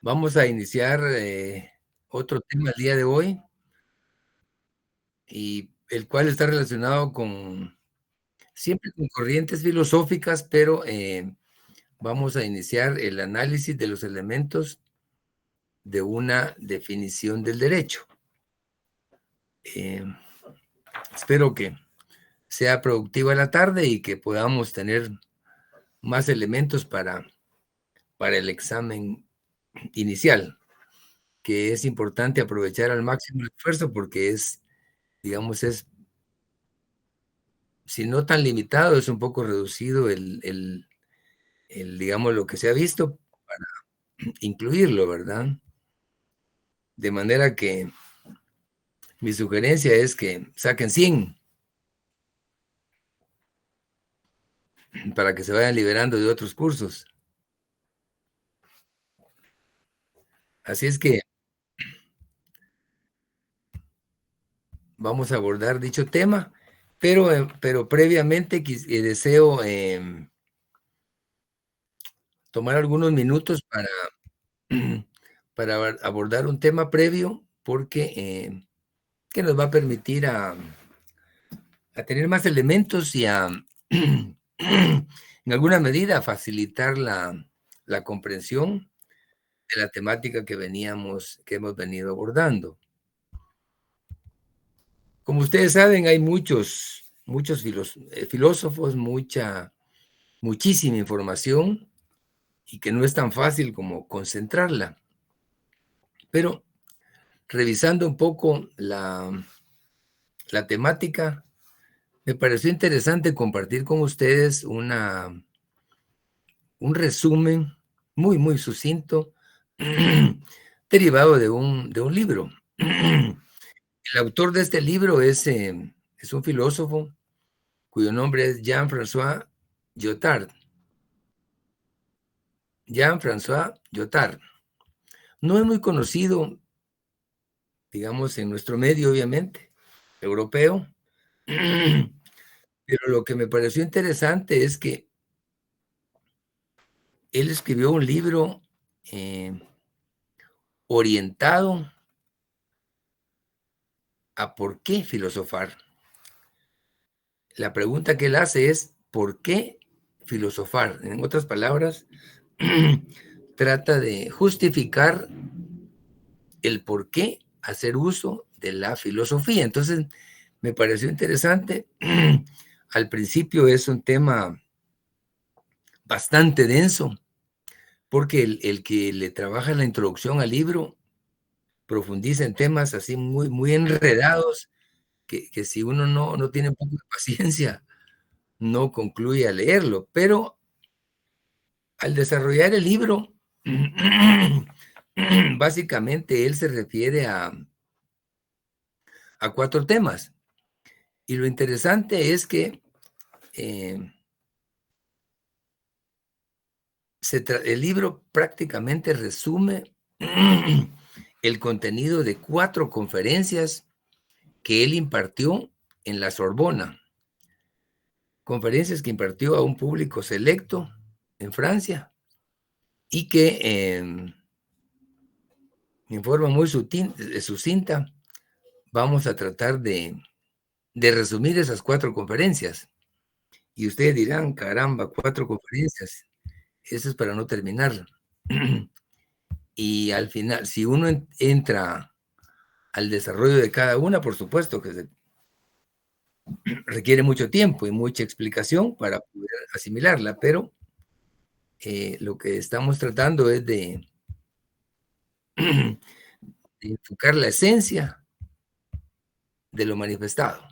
Vamos a iniciar otro tema el día de hoy, y el cual está relacionado con siempre con corrientes filosóficas, pero vamos a iniciar el análisis de los elementos de una definición del derecho. Eh, Espero que sea productiva la tarde y que podamos tener más elementos para el examen inicial, que es importante aprovechar al máximo el esfuerzo porque digamos, si no tan limitado, es un poco reducido digamos, lo que se ha visto para incluirlo, ¿verdad? De manera que mi sugerencia es que saquen 100 para que se vayan liberando de otros cursos. Así es que vamos a abordar dicho tema, pero previamente deseo tomar algunos minutos para abordar un tema previo, porque que nos va a permitir a tener más elementos y en alguna medida, a facilitar la comprensión de la temática que hemos venido abordando. Como ustedes saben, hay muchos filósofos, muchísima información, y que no es tan fácil como concentrarla. Pero revisando un poco la temática, me pareció interesante compartir con ustedes un resumen muy sucinto derivado de un libro. El autor de este libro es un filósofo cuyo nombre es Jean-François Lyotard. Jean-François Lyotard. No es muy conocido, digamos, en nuestro medio, obviamente, europeo, pero lo que me pareció interesante es que él escribió un libro eh, orientado a por qué filosofar. La pregunta que él hace es, ¿por qué filosofar? En otras palabras, trata de justificar el por qué hacer uso de la filosofía. Entonces, me pareció interesante. Al principio es un tema bastante denso, porque el que le trabaja la introducción al libro profundiza en temas así muy enredados, que si uno no tiene un poco de paciencia, no concluye a leerlo. Pero al desarrollar el libro, básicamente él se refiere a 4 temas. Y lo interesante es que eh, el libro prácticamente resume el contenido de 4 conferencias que él impartió en la Sorbona. Conferencias que impartió a un público selecto en Francia, y que en forma muy sucinta vamos a tratar de resumir esas 4 conferencias. Y ustedes dirán, caramba, 4 conferencias, eso es para no terminar. Y al final, si uno entra al desarrollo de cada una, por supuesto que requiere mucho tiempo y mucha explicación para poder asimilarla, pero lo que estamos tratando es de enfocar la esencia de lo manifestado.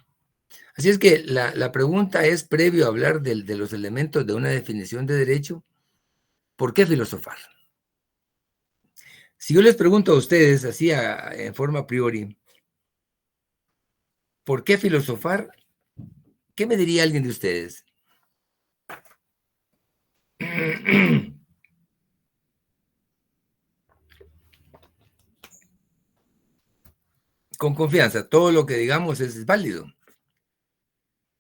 Así es que la pregunta es, previo a hablar de los elementos de una definición de derecho, ¿por qué filosofar? Si yo les pregunto a ustedes, así en forma a priori, ¿por qué filosofar? ¿Qué me diría alguien de ustedes? Con confianza, todo lo que digamos es válido.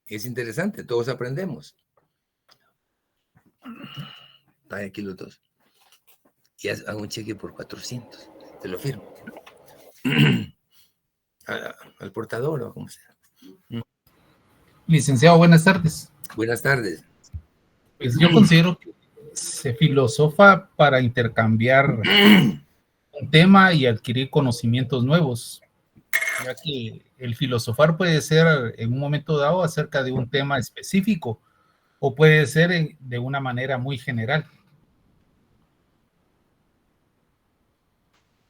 Es interesante, todos aprendemos. Aquí los dos. y hago un cheque por 400. Te lo firmo. Al portador o como sea. Licenciado, buenas tardes. Buenas tardes. Pues yo considero que se filosofa para intercambiar un tema y adquirir conocimientos nuevos, ya que el filosofar puede ser en un momento dado acerca de un tema específico o puede ser de una manera muy general.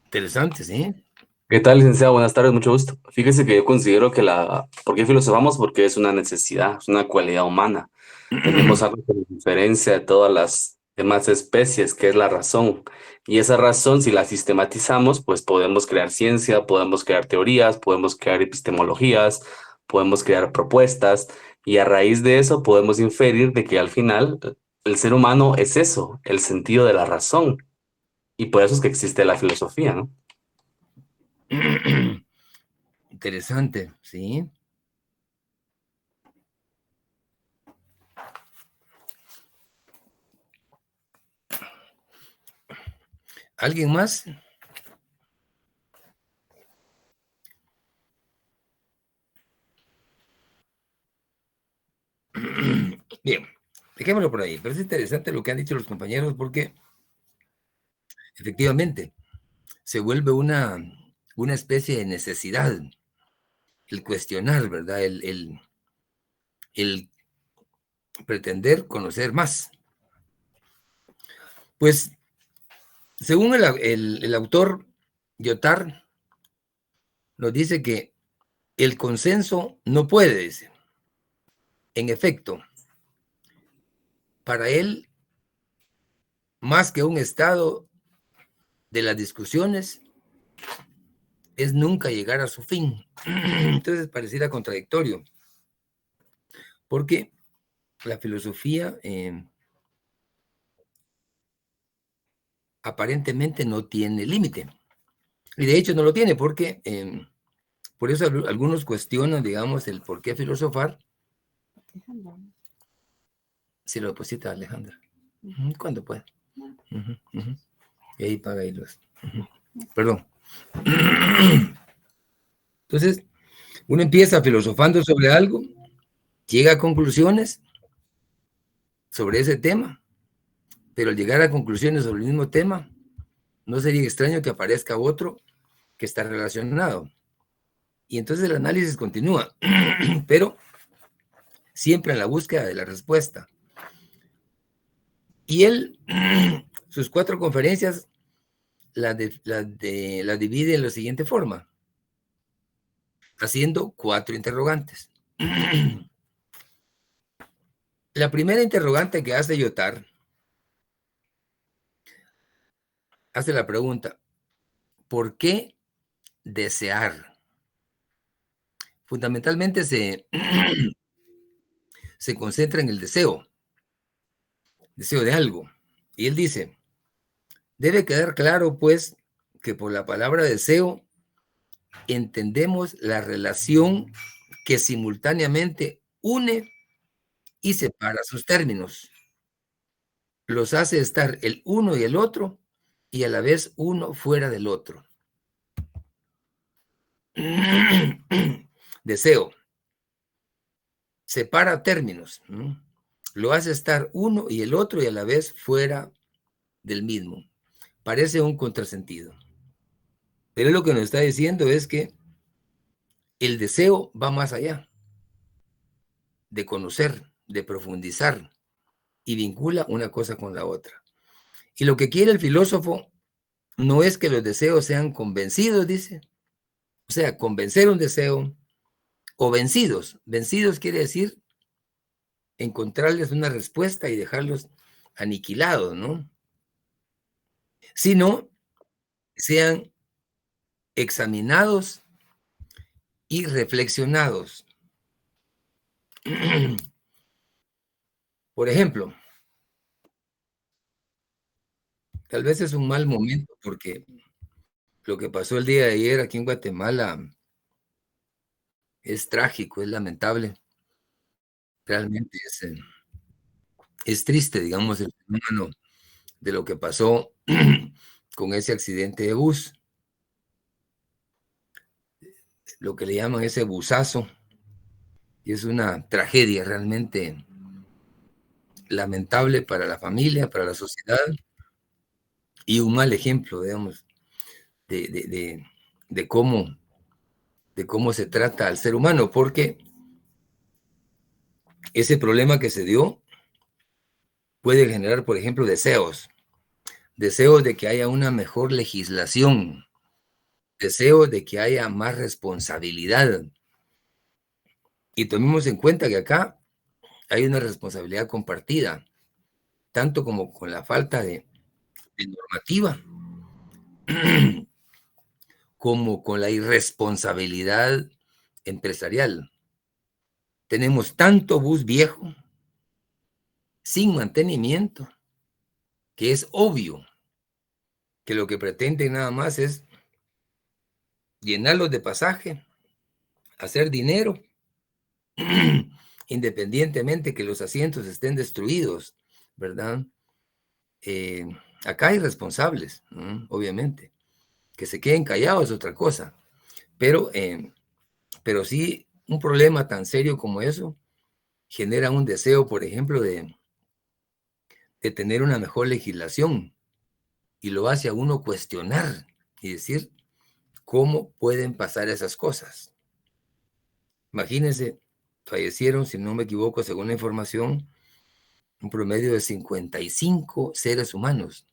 Interesante, ¿sí? ¿Qué tal, licenciado? Buenas tardes, mucho gusto. Fíjese que yo considero que ¿por qué filosofamos? Porque es una necesidad, es una cualidad humana. Tenemos algo que nos diferencia de todas las demás especies, que es la razón. Y esa razón, si la sistematizamos, pues podemos crear ciencia, podemos crear teorías, podemos crear epistemologías, podemos crear propuestas, y a raíz de eso podemos inferir de que al final el ser humano es eso, el sentido de la razón. Y por eso es que existe la filosofía, ¿no? Interesante, ¿sí? ¿Alguien más? Bien, dejémoslo por ahí. Pero es interesante lo que han dicho los compañeros porque efectivamente se vuelve una especie de necesidad el cuestionar, ¿verdad? El pretender conocer más. Pues, según el autor Lyotard, nos dice que el consenso no puede, dice. En efecto, para él, más que un estado de las discusiones, es nunca llegar a su fin. Entonces pareciera contradictorio, porque la filosofía aparentemente no tiene límite. Y de hecho no lo tiene, porque por eso algunos cuestionan, digamos, el por qué filosofar. Si lo deposita Alejandra. Cuando pueda. Y ahí paga ahí los. Perdón. Entonces, uno empieza filosofando sobre algo, llega a conclusiones sobre ese tema, pero al llegar a conclusiones sobre el mismo tema, no sería extraño que aparezca otro que está relacionado. Y entonces el análisis continúa, pero siempre en la búsqueda de la respuesta. Y él, sus 4 conferencias, las divide en la siguiente forma, haciendo 4 interrogantes. La primera interrogante que hace Lyotard hace la pregunta, ¿por qué desear? Fundamentalmente se concentra en el deseo de algo. Y él dice, debe quedar claro, pues, que por la palabra deseo entendemos la relación que simultáneamente une y separa sus términos. Los hace estar el uno y el otro, y a la vez uno fuera del otro. Deseo. Separa términos. ¿No? Lo hace estar uno y el otro y a la vez fuera del mismo. Parece un contrasentido. Pero lo que nos está diciendo es que el deseo va más allá de conocer, de profundizar y vincula una cosa con la otra. Y lo que quiere el filósofo no es que los deseos sean convencidos, dice. O sea, convencer un deseo o vencidos. Vencidos quiere decir encontrarles una respuesta y dejarlos aniquilados, ¿no? Sino sean examinados y reflexionados. Por ejemplo, tal vez es un mal momento porque lo que pasó el día de ayer aquí en Guatemala es trágico, es lamentable. Realmente es triste, digamos, el fenómeno de lo que pasó con ese accidente de bus, lo que le llaman ese busazo, y es una tragedia realmente lamentable para la familia, para la sociedad, y un mal ejemplo, digamos, de cómo se trata al ser humano, porque ese problema que se dio puede generar, por ejemplo, deseos de que haya una mejor legislación, deseos de que haya más responsabilidad. Y tomemos en cuenta que acá hay una responsabilidad compartida, tanto como con la falta de normativa, como con la irresponsabilidad empresarial. Tenemos tanto bus viejo, sin mantenimiento, que es obvio que lo que pretenden nada más es llenarlos de pasaje, hacer dinero, independientemente que los asientos estén destruidos, ¿verdad? Acá hay responsables, ¿no? Obviamente. Que se queden callados es otra cosa, pero sí un problema tan serio como eso genera un deseo, por ejemplo, de tener una mejor legislación, y lo hace a uno cuestionar y decir, ¿cómo pueden pasar esas cosas? Imagínense, fallecieron, si no me equivoco, según la información, un promedio de 55 seres humanos.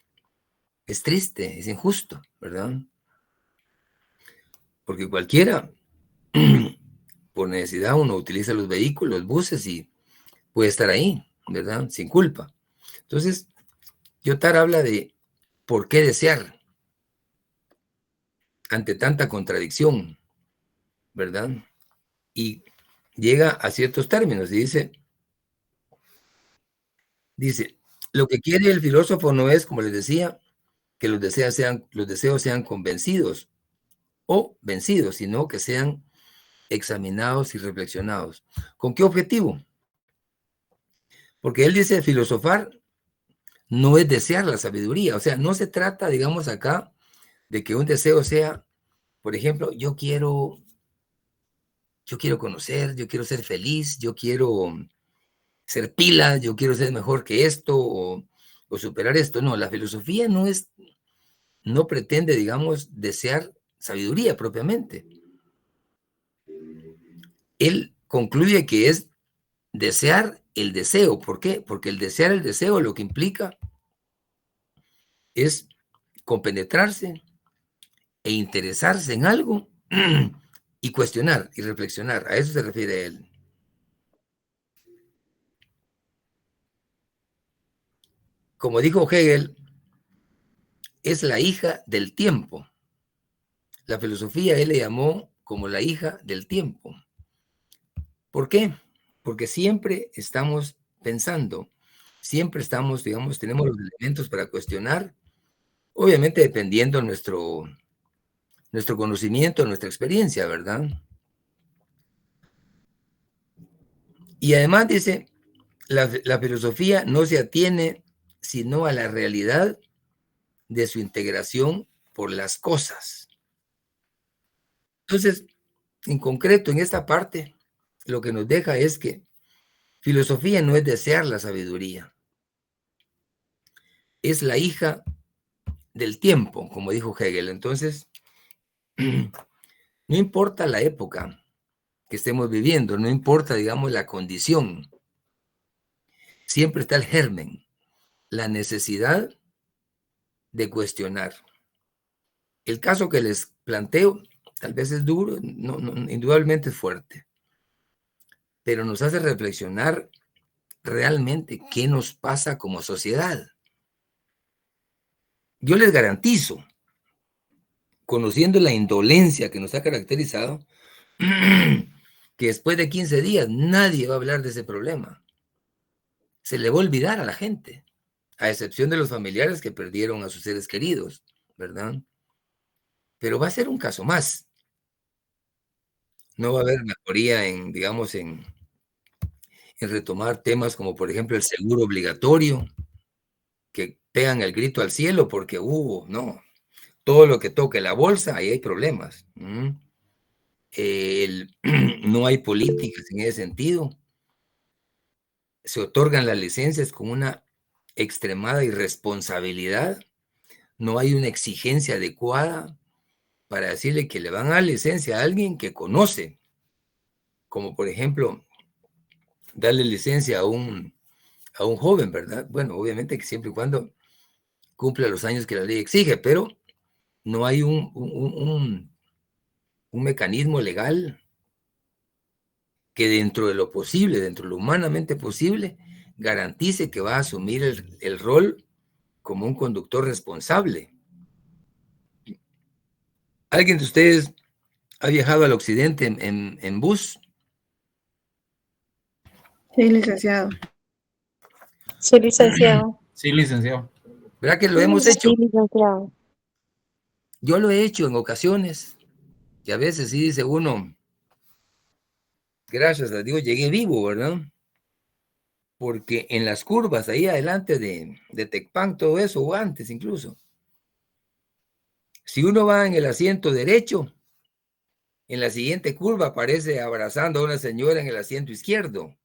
Es triste, es injusto, ¿verdad? Porque cualquiera, por necesidad, uno utiliza los vehículos, los buses, y puede estar ahí, ¿verdad? Sin culpa. Entonces, Lyotard habla de por qué desear ante tanta contradicción, ¿verdad? Y llega a ciertos términos y dice, lo que quiere el filósofo no es, como les decía, que los deseos sean convencidos o vencidos, sino que sean examinados y reflexionados. ¿Con qué objetivo? Porque él dice, filosofar no es desear la sabiduría, o sea, no se trata, digamos acá, de que un deseo sea, por ejemplo, yo quiero conocer, yo quiero ser feliz, yo quiero ser pila, yo quiero ser mejor que esto o superar esto. No, la filosofía no pretende, digamos, desear sabiduría propiamente. Él concluye que es desear el deseo. ¿Por qué? Porque el desear el deseo lo que implica es compenetrarse e interesarse en algo y cuestionar y reflexionar. A eso se refiere él. Como dijo Hegel, es la hija del tiempo. La filosofía él le llamó como la hija del tiempo. ¿Por qué? Porque siempre estamos pensando, siempre estamos, digamos, tenemos los elementos para cuestionar, obviamente dependiendo de nuestro conocimiento, nuestra experiencia, ¿verdad? Y además dice, la filosofía no se atiene sino a la realidad de su integración por las cosas. Entonces, en concreto, en esta parte, lo que nos deja es que filosofía no es desear la sabiduría, es la hija del tiempo, como dijo Hegel. Entonces, no importa la época que estemos viviendo, no importa, digamos, la condición, siempre está el germen, la necesidad de cuestionar. El caso que les planteo tal vez es duro, no, indudablemente es fuerte, pero nos hace reflexionar realmente qué nos pasa como sociedad. Yo les garantizo, conociendo la indolencia que nos ha caracterizado, que después de 15 días nadie va a hablar de ese problema. Se le va a olvidar a la gente, a excepción de los familiares que perdieron a sus seres queridos, ¿verdad? Pero va a ser un caso más. No va a haber mejoría en, digamos, en retomar temas como, por ejemplo, el seguro obligatorio, que pegan el grito al cielo porque hubo, no. todo lo que toque la bolsa, ahí hay problemas. No hay políticas en ese sentido. Se otorgan las licencias con una extremada irresponsabilidad. No hay una exigencia adecuada para decirle que le van a dar licencia a alguien que conoce, como por ejemplo, darle licencia a un joven, ¿verdad? Bueno, obviamente que siempre y cuando cumpla los años que la ley exige, pero no hay un mecanismo legal que dentro de lo posible, dentro de lo humanamente posible, garantice que va a asumir el rol como un conductor responsable. ¿Alguien de ustedes ha viajado al occidente en bus? Sí, licenciado. Sí, licenciado. Sí, licenciado. ¿Verdad que lo hemos hecho? Sí, licenciado. Yo lo he hecho en ocasiones, y a veces sí dice uno, gracias a Dios llegué vivo, ¿verdad? Porque en las curvas ahí adelante de Tecpan, todo eso, o antes incluso, si uno va en el asiento derecho, en la siguiente curva aparece abrazando a una señora en el asiento izquierdo,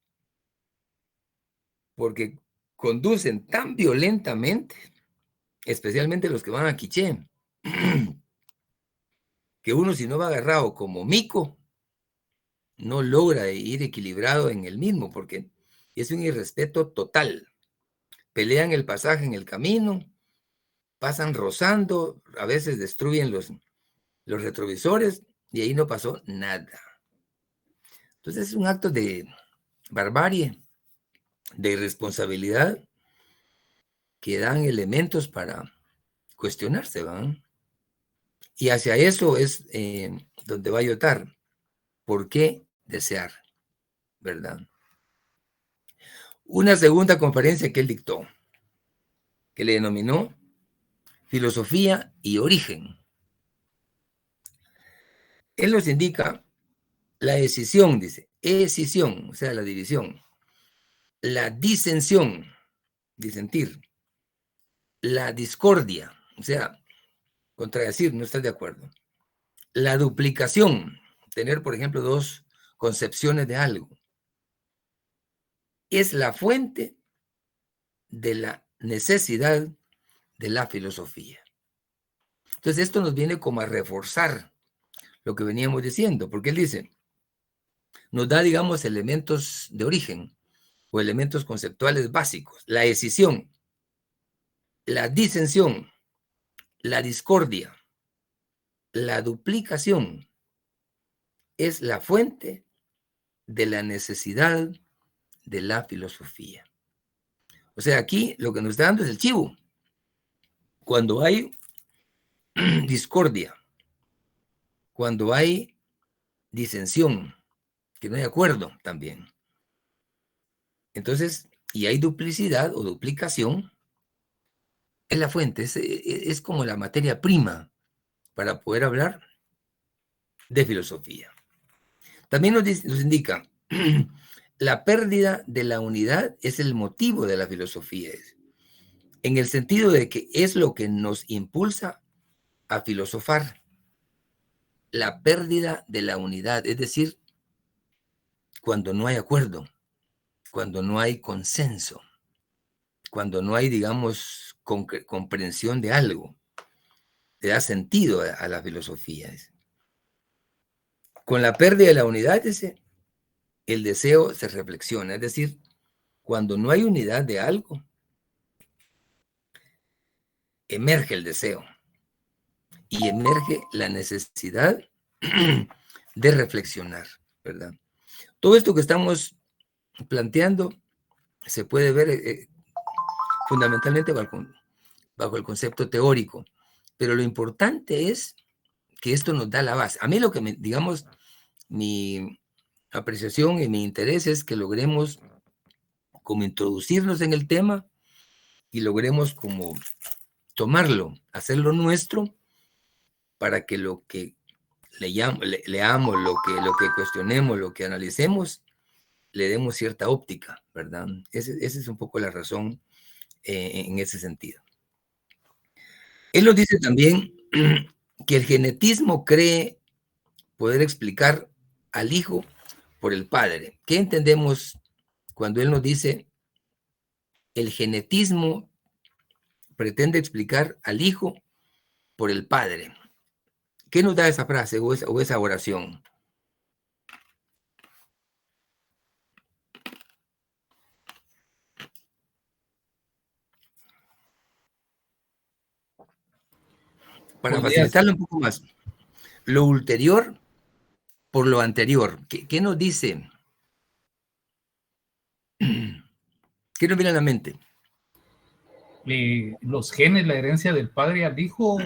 porque conducen tan violentamente, especialmente los que van a Quiché, que uno si no va agarrado como mico, no logra ir equilibrado en el mismo, porque es un irrespeto total. Pelean el pasaje en el camino, pasan rozando, a veces destruyen los retrovisores y ahí no pasó nada. Entonces es un acto de barbarie, de irresponsabilidad, que dan elementos para cuestionarse, ¿van? Y hacia eso es donde va a Yotar. ¿Por qué desear? ¿Verdad? Una segunda conferencia que él dictó, que le denominó Filosofía y Origen. Él nos indica la escisión, dice, escisión, o sea, la división, la disensión, disentir, la discordia, o sea, contradecir, no estar de acuerdo, la duplicación, tener, por ejemplo, dos concepciones de algo, es la fuente de la necesidad de la filosofía. Entonces, esto nos viene como a reforzar lo que veníamos diciendo, porque él dice, nos da, digamos, elementos de origen o elementos conceptuales básicos, la escisión, la disensión, la discordia, la duplicación, es la fuente de la necesidad de la filosofía. O sea, aquí lo que nos está dando es el chivo. Cuando hay discordia, cuando hay disensión, que no hay acuerdo también. Entonces, y hay duplicidad o duplicación, es la fuente, es como la materia prima para poder hablar de filosofía. También nos indica, la pérdida de la unidad es el motivo de la filosofía, en el sentido de que es lo que nos impulsa a filosofar. La pérdida de la unidad, es decir, cuando no hay acuerdo, cuando no hay consenso, cuando no hay, digamos, comprensión de algo, le da sentido a la filosofía. Con la pérdida de la unidad, el deseo se reflexiona, es decir, cuando no hay unidad de algo, emerge el deseo y emerge la necesidad de reflexionar, ¿verdad? Todo esto que estamos planteando se puede ver fundamentalmente bajo el concepto teórico, pero lo importante es que esto nos da la base. A mí lo que digamos, mi apreciación y mi interés es que logremos como introducirnos en el tema y logremos como tomarlo, hacerlo nuestro, para que lo que leamos, lo que cuestionemos, lo que analicemos, le demos cierta óptica, ¿verdad? Esa es un poco la razón en ese sentido. Él nos dice también que el genetismo cree poder explicar al Hijo por el Padre. ¿Qué entendemos cuando él nos dice el genetismo pretende explicar al Hijo por el Padre? ¿Qué nos da esa frase o esa oración? Para facilitarlo un poco más, lo ulterior por lo anterior. ¿Qué nos dice? ¿Qué nos viene a la mente? Los genes, la herencia del padre al hijo.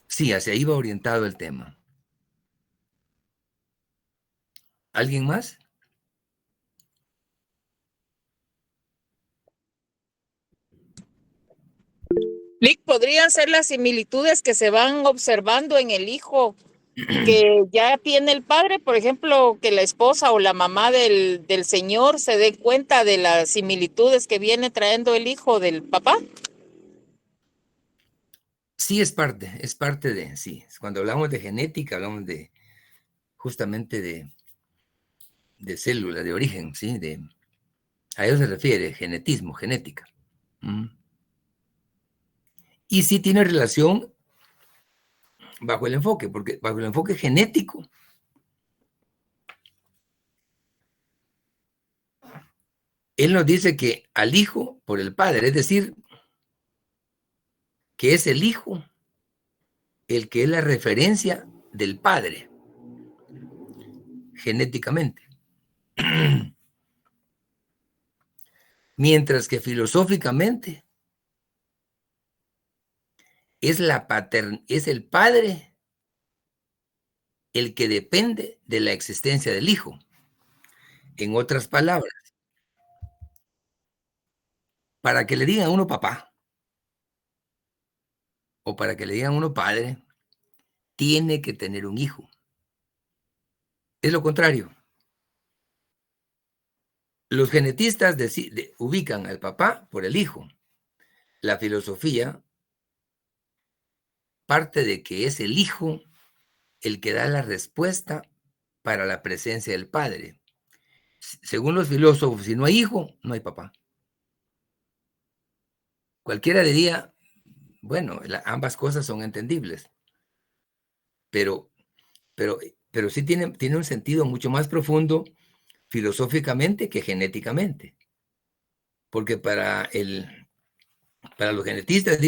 Sí, hacia ahí va orientado el tema. ¿Alguien más? Podrían ser las similitudes que se van observando en el hijo que ya tiene el padre, por ejemplo, que la esposa o la mamá del señor se dé cuenta de las similitudes que viene trayendo el hijo del papá. Sí, es parte de, sí. Cuando hablamos de genética, hablamos de justamente de célula, de origen, ¿sí? A eso se refiere, genetismo, genética. Y sí tiene relación bajo el enfoque, porque bajo el enfoque genético, él nos dice que al hijo por el padre, es decir, que es el hijo el que es la referencia del padre, genéticamente. Mientras que filosóficamente es el padre el que depende de la existencia del hijo. En otras palabras, para que le digan a uno papá o para que le digan a uno padre, tiene que tener un hijo. Es lo contrario. Los genetistas ubican al papá por el hijo. La filosofía parte de que es el hijo el que da la respuesta para la presencia del padre. Según los filósofos, si no hay hijo, no hay papá. Cualquiera diría, bueno, ambas cosas son entendibles, pero sí tiene un sentido mucho más profundo filosóficamente que genéticamente. Porque para los genetistas,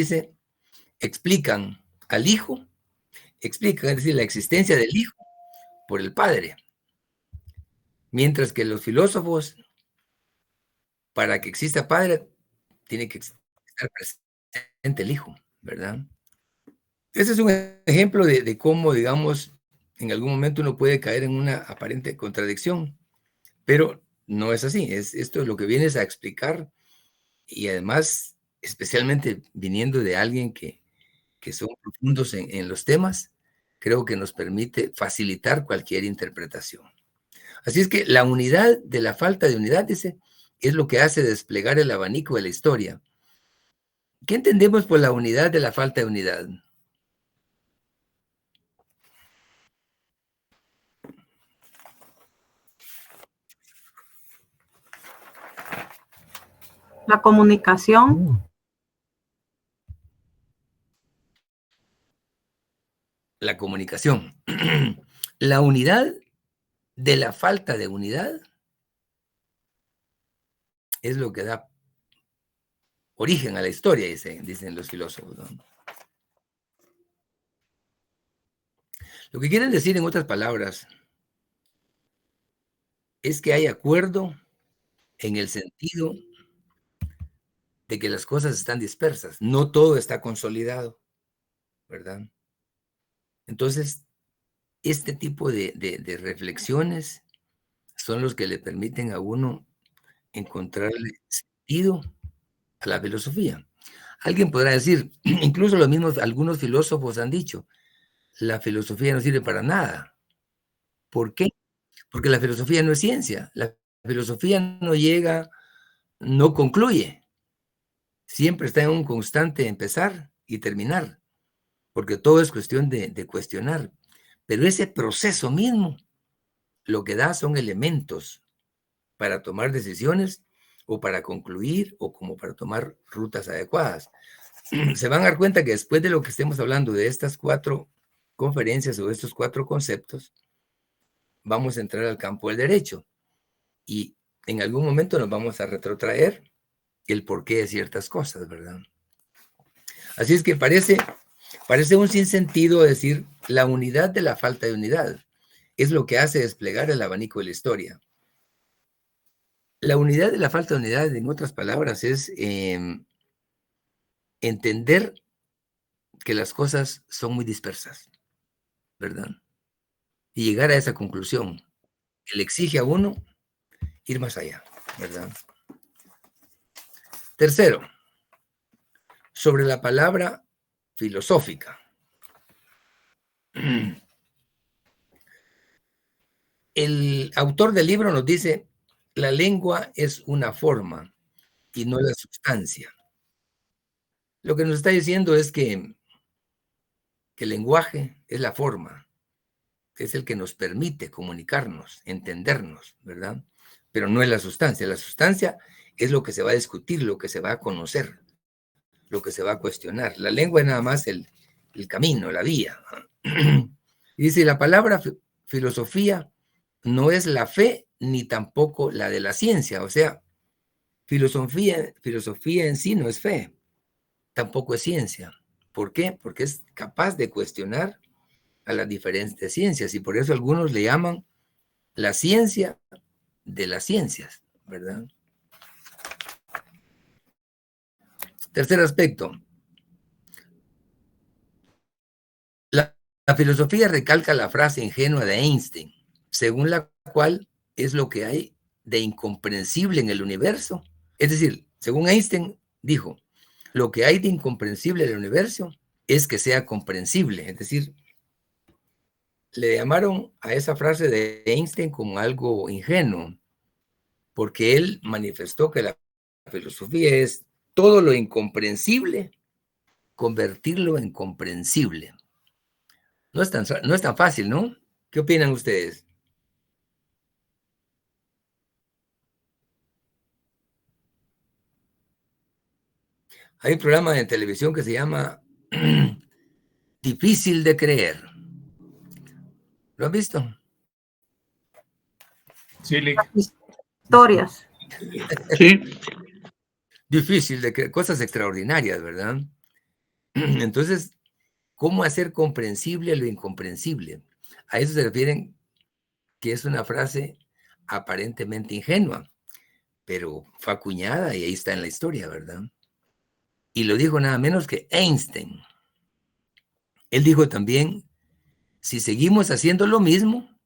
explican al hijo, es decir, la existencia del hijo por el padre. Mientras que los filósofos, para que exista padre, tiene que estar presente el hijo, ¿verdad? Ese es un ejemplo de cómo, digamos, en algún momento uno puede caer en una aparente contradicción, pero no es así. Esto es lo que vienes a explicar y además, especialmente viniendo de alguien que son profundos en los temas, creo que nos permite facilitar cualquier interpretación. Así es que la unidad de la falta de unidad, dice, es lo que hace desplegar el abanico de la historia. ¿Qué entendemos por la unidad de la falta de unidad? La comunicación. La comunicación. La unidad de la falta de unidad es lo que da origen a la historia, dicen los filósofos, ¿no? Lo que quieren decir, en otras palabras, es que hay acuerdo en el sentido de que las cosas están dispersas, no todo está consolidado, ¿verdad? Entonces, este tipo de reflexiones son los que le permiten a uno encontrarle sentido a la filosofía. Alguien podrá decir, incluso algunos filósofos han dicho, la filosofía no sirve para nada. ¿Por qué? Porque la filosofía no es ciencia. La filosofía no concluye, siempre está en un constante empezar y terminar, porque todo es cuestión de cuestionar. Pero ese proceso mismo lo que da son elementos para tomar decisiones o para concluir o como para tomar rutas adecuadas. Se van a dar cuenta que después de lo que estemos hablando de estas 4 conferencias o de estos 4 conceptos, vamos a entrar al campo del derecho y en algún momento nos vamos a retrotraer el porqué de ciertas cosas, ¿verdad? Así es que parece un sinsentido decir la unidad de la falta de unidad. Es lo que hace desplegar el abanico de la historia. La unidad de la falta de unidad, en otras palabras, es entender que las cosas son muy dispersas, ¿verdad? Y llegar a esa conclusión que le exige a uno ir más allá, ¿verdad? Tercero, sobre la palabra filosófica. El autor del libro nos dice, la lengua es una forma y no la sustancia. Lo que nos está diciendo es que el lenguaje es la forma, es el que nos permite comunicarnos, entendernos, ¿verdad? Pero no es la sustancia. La sustancia es lo que se va a discutir, lo que se va a conocer, lo que se va a cuestionar. La lengua es nada más el camino, la vía. Y dice, la palabra filosofía no es la fe ni tampoco la de la ciencia. O sea, filosofía en sí no es fe, tampoco es ciencia. ¿Por qué? Porque es capaz de cuestionar a las diferentes ciencias y por eso algunos le llaman la ciencia de las ciencias, ¿verdad? Tercer aspecto. La filosofía recalca la frase ingenua de Einstein, según la cual es lo que hay de incomprensible en el universo. Es decir, según Einstein dijo, lo que hay de incomprensible en el universo es que sea comprensible. Es decir, le llamaron a esa frase de Einstein como algo ingenuo, porque él manifestó que la filosofía es todo lo incomprensible, convertirlo en comprensible. No es tan fácil, ¿no? ¿Qué opinan ustedes? Hay un programa de televisión que se llama Difícil de creer. ¿Lo has visto? Sí, Lick. Historias. Sí, Difícil de creer, cosas extraordinarias, ¿verdad? Entonces, ¿cómo hacer comprensible lo incomprensible? A eso se refieren que es una frase aparentemente ingenua, pero fue acuñada y ahí está en la historia, ¿verdad? Y lo dijo nada menos que Einstein. Él dijo también, si seguimos haciendo lo mismo,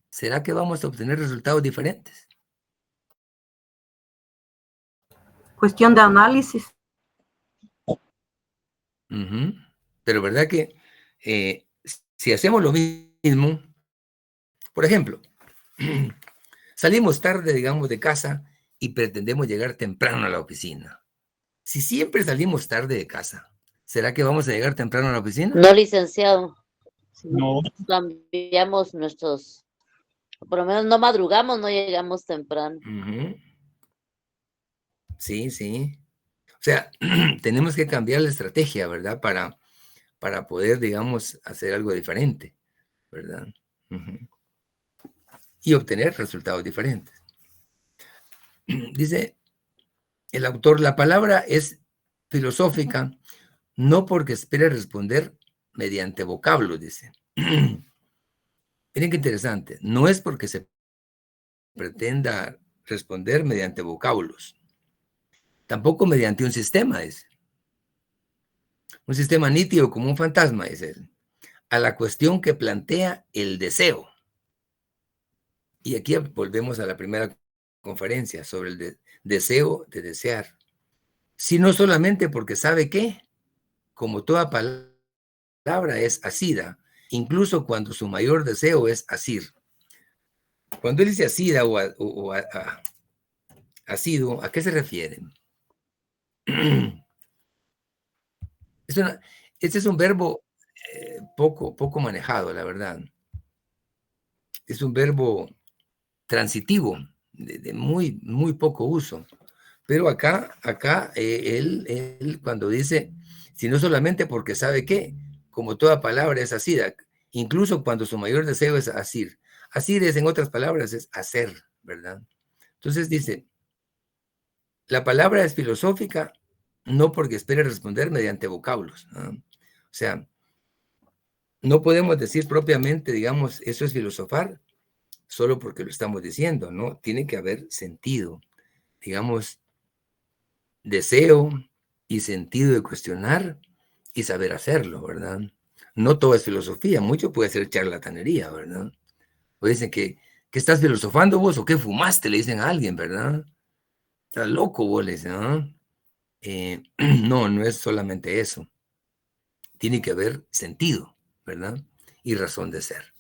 ¿será que vamos a obtener resultados diferentes? Cuestión de análisis. Pero verdad que si hacemos lo mismo, por ejemplo, salimos tarde, digamos, de casa y pretendemos llegar temprano a la oficina. Si siempre salimos tarde de casa, ¿será que vamos a llegar temprano a la oficina? No, licenciado. No. Cambiamos nuestros, por lo menos no madrugamos, no llegamos temprano. Sí, sí. O sea, tenemos que cambiar la estrategia, ¿verdad? Para poder, digamos, hacer algo diferente, ¿verdad? Y obtener resultados diferentes. Dice el autor, la palabra es filosófica no porque espere responder mediante vocablos, dice. Miren qué interesante. No es porque se pretenda responder mediante vocablos. Tampoco mediante un sistema, dice. Un sistema nítido como un fantasma, dice él. A la cuestión que plantea el deseo. Y aquí volvemos a la primera conferencia sobre el deseo de desear. Sino solamente porque sabe que, como toda palabra es asida, incluso cuando su mayor deseo es asir. Cuando él dice asida o asido, ¿a qué se refiere? Este es un verbo poco manejado, la verdad. Es un verbo transitivo, de muy poco uso. Pero acá él cuando dice, sino solamente porque sabe que, como toda palabra es asida, incluso cuando su mayor deseo es asir. Asir es, en otras palabras, es hacer, ¿verdad? Entonces dice, la palabra es filosófica no porque espere responder mediante vocablos, ¿no? O sea, no podemos decir propiamente, digamos, eso es filosofar, solo porque lo estamos diciendo, ¿no? Tiene que haber sentido, digamos, deseo y sentido de cuestionar y saber hacerlo, ¿verdad? No todo es filosofía, mucho puede ser charlatanería, ¿verdad? O dicen que estás filosofando vos o que fumaste, le dicen a alguien, ¿verdad? Estás loco vos, le dicen, ¿no? No es solamente eso. Tiene que haber sentido, ¿verdad? Y razón de ser.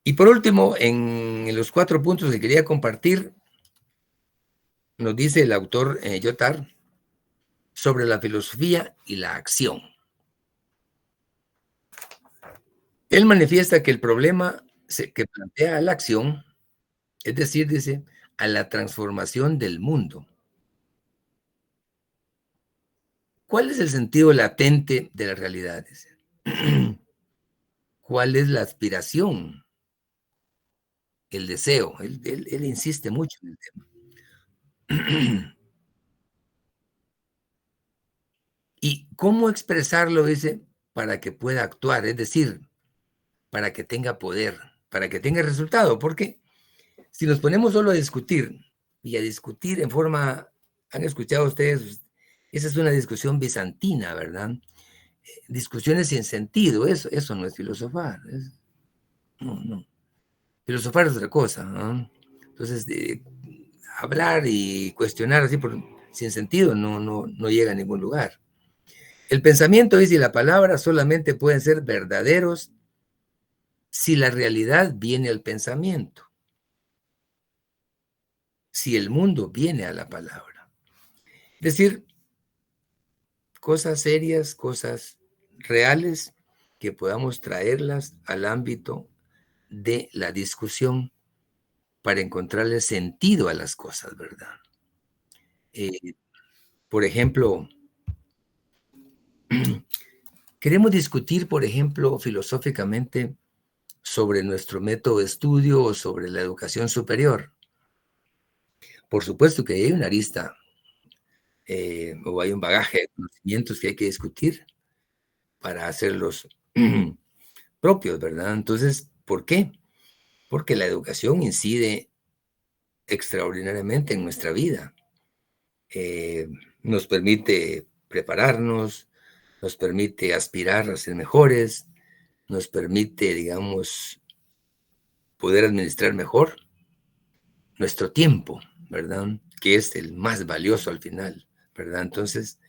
Y por último, en los 4 puntos que quería compartir, nos dice el autor Lyotard sobre la filosofía y la acción. Él manifiesta que el problema que plantea la acción, es decir, dice, a la transformación del mundo. ¿Cuál es el sentido latente de la realidad? Dice? ¿Cuál es la aspiración? El deseo. Él insiste mucho en el tema. ¿Y cómo expresarlo? Dice, para que pueda actuar, es decir, para que tenga poder, para que tenga resultado, porque si nos ponemos solo a discutir, y a discutir en forma, han escuchado ustedes, esa es una discusión bizantina, ¿verdad? Discusiones sin sentido, eso no es filosofar, no. Filosofar es otra cosa, ¿no? Entonces, hablar y cuestionar así sin sentido no llega a ningún lugar. El pensamiento y la palabra solamente pueden ser verdaderos si la realidad viene al pensamiento, si el mundo viene a la palabra. Es decir, cosas serias, cosas reales, que podamos traerlas al ámbito de la discusión para encontrarle sentido a las cosas, ¿verdad? Por ejemplo, queremos discutir, por ejemplo, filosóficamente sobre nuestro método de estudio o sobre la educación superior. Por supuesto que hay una arista o hay un bagaje de conocimientos que hay que discutir para hacerlos propios, ¿verdad? Entonces, ¿por qué? Porque la educación incide extraordinariamente en nuestra vida. Nos permite prepararnos, nos permite aspirar a ser mejores, nos permite, digamos, poder administrar mejor nuestro tiempo, ¿verdad? Que es el más valioso al final, ¿verdad? Entonces,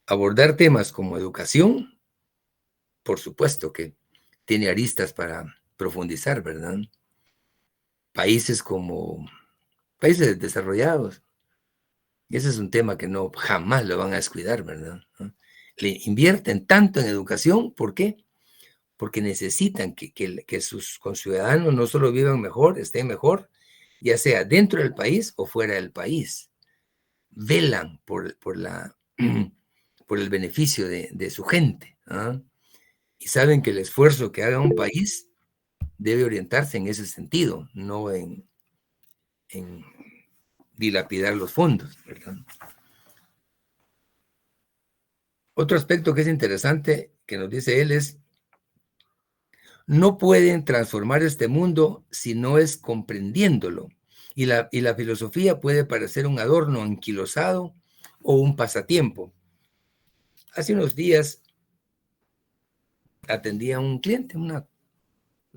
abordar temas como educación, por supuesto que tiene aristas para profundizar, ¿verdad? Países desarrollados, y ese es un tema que no jamás lo van a descuidar, ¿verdad? Le invierten tanto en educación, ¿por qué? Porque necesitan que sus conciudadanos no solo vivan mejor, estén mejor, ya sea dentro del país o fuera del país. Velan por el beneficio de su gente, ¿ah? Y saben que el esfuerzo que haga un país debe orientarse en ese sentido, no en dilapidar los fondos, ¿verdad? Otro aspecto que es interesante que nos dice él es: no pueden transformar este mundo si no es comprendiéndolo. Y la filosofía puede parecer un adorno anquilosado o un pasatiempo. Hace unos días atendía a un cliente, un